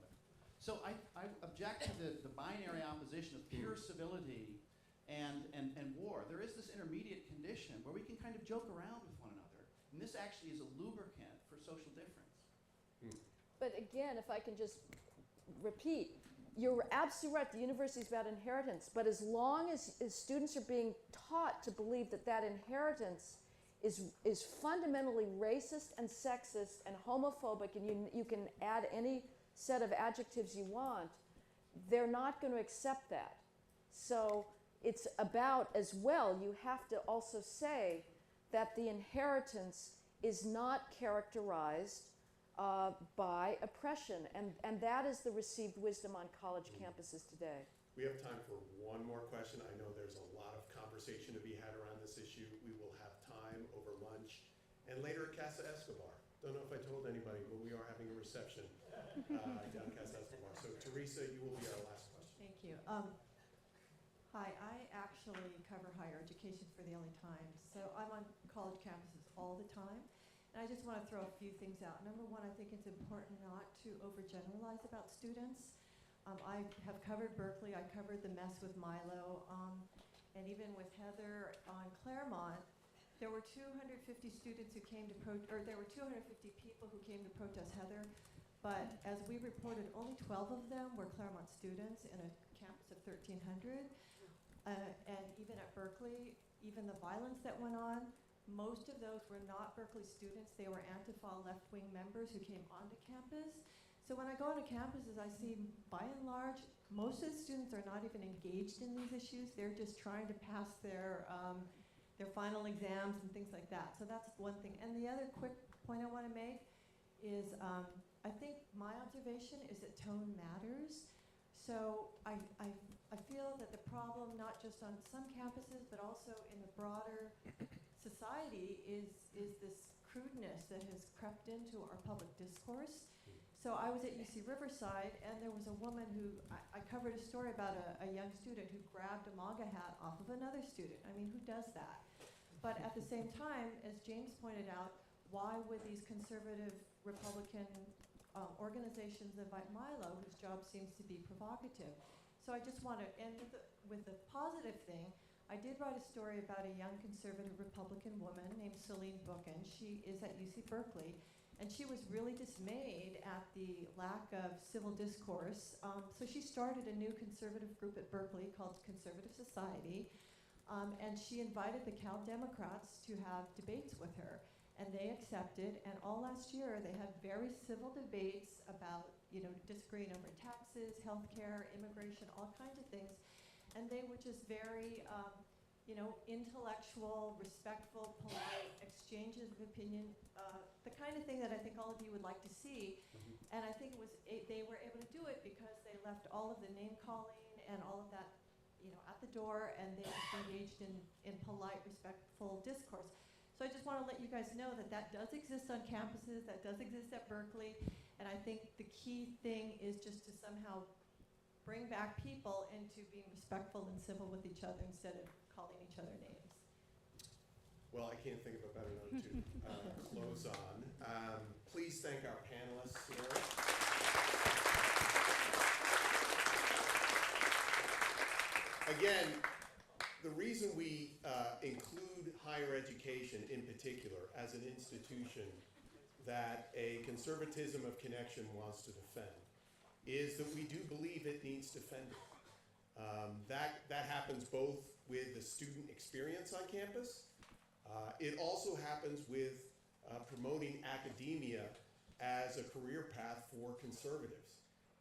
H: So I object to the binary opposition of pure civility and war. There is this intermediate condition where we can kind of joke around with one another. And this actually is a lubricant for social difference.
B: But again, if I can just repeat, you're absolutely right, the university is about inheritance, but as long as students are being taught to believe that that inheritance is fundamentally racist and sexist and homophobic, and you can add any set of adjectives you want, they're not going to accept that. So it's about, as well, you have to also say that the inheritance is not characterized by oppression, and that is the received wisdom on college campuses today.
A: We have time for one more question. I know there's a lot of conversation to be had around this issue. We will have time over lunch and later at Casa Escobar. Don't know if I told anybody, but we are having a reception down Casa Escobar. So Teresa, you will be our last question.
I: Thank you. Hi, I actually cover higher education for the LA Times. So I'm on college campuses all the time. And I just want to throw a few things out. Number one, I think it's important not to overgeneralize about students. I have covered Berkeley. I covered the mess with Milo. And even with Heather on Claremont, there were 250 students who came to there were 250 people who came to protest Heather. But as we reported, only 12 of them were Claremont students in a campus of 1,300. And even at Berkeley, even the violence that went on, most of those were not Berkeley students. They were Antifa left-wing members who came onto campus. So when I go onto campuses, I see, by and large, most of the students are not even engaged in these issues. They're just trying to pass their final exams and things like that. So that's one thing. And the other quick point I want to make is I think my observation is that tone matters. So I feel that the problem, not just on some campuses, but also in the broader society, is this crudeness that has crept into our public discourse. So I was at UC Riverside, and there was a woman who, I covered a story about a young student who grabbed a MAGA hat off of another student. I mean, who does that? But at the same time, as James pointed out, why would these conservative Republican organizations invite Milo, whose job seems to be provocative? So I just want to end with a positive thing. I did write a story about a young conservative Republican woman named Celine Bookin. She is at UC Berkeley, and she was really dismayed at the lack of civil discourse. So she started a new conservative group at Berkeley called Conservative Society, and she invited the Cal Democrats to have debates with her. And they accepted, and all last year they had very civil debates about, disagreeing over taxes, healthcare, immigration, all kinds of things. And they were just very, intellectual, respectful, polite exchanges of opinion, the kind of thing that I think all of you would like to see. And I think they were able to do it because they left all of the name calling and all of that, at the door, and they just engaged in polite, respectful discourse. So I just want to let you guys know that does exist on campuses, that does exist at Berkeley, and I think the key thing is just to somehow bring back people into being respectful and civil with each other instead of calling each other names.
A: Well, I can't think of a better note to close on. Please thank our panelists here. Again, the reason we include higher education in particular as an institution that a conservatism of connection wants to defend is that we do believe it needs defending. That happens both with the student experience on campus. It also happens with promoting academia as a career path for conservatives.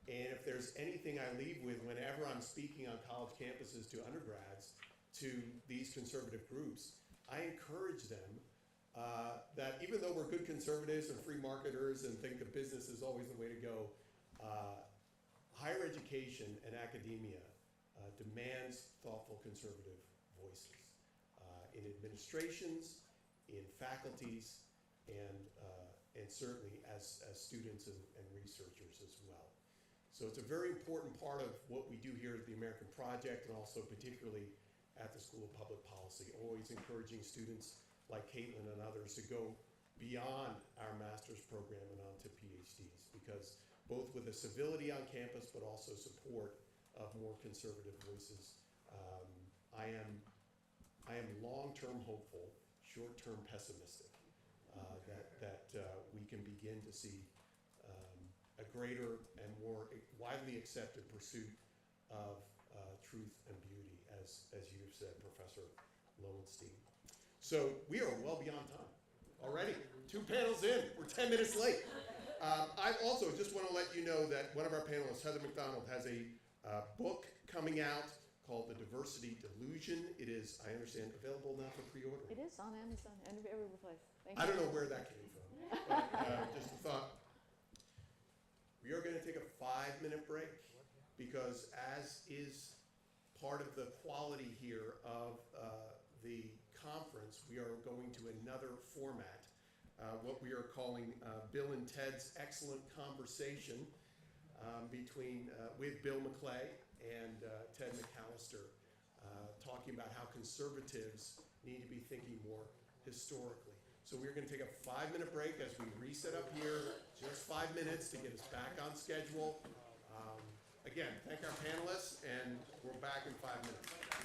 A: And if there's anything I leave with whenever I'm speaking on college campuses to undergrads, to these conservative groups, I encourage them that even though we're good conservatives and free marketers and think that business is always the way to go, higher education and academia demands thoughtful conservative voices in administrations, in faculties, and certainly as students and researchers as well. So it's a very important part of what we do here at the American Project, and also particularly at the School of Public Policy, always encouraging students like Caitlin and others to go beyond our master's program and on to PhDs, because both with the civility on campus, but also support of more conservative voices, I am long-term hopeful, short-term pessimistic, that we can begin to see a greater and more widely accepted pursuit of truth and beauty, as you've said, Professor Lowenstein. So we are well beyond time already. 2 panels in, we're 10 minutes late. I also just want to let you know that one of our panelists, Heather McDonald, has a book coming out called The Diversity Delusion. It is, I understand, available now for pre-order.
B: It is on Amazon and every place. Thank you.
A: I don't know where that came from, but just a thought. We are going to take a 5-minute break because, as is part of the quality here of the conference, we are going to another format, what we are calling Bill and Ted's Excellent Conversation with Bill McClay and Ted McAllister, talking about how conservatives need to be thinking more historically. So we're going to take a 5-minute break as we reset up here, just 5 minutes to get us back on schedule. Again, thank our panelists, and we're back in 5 minutes.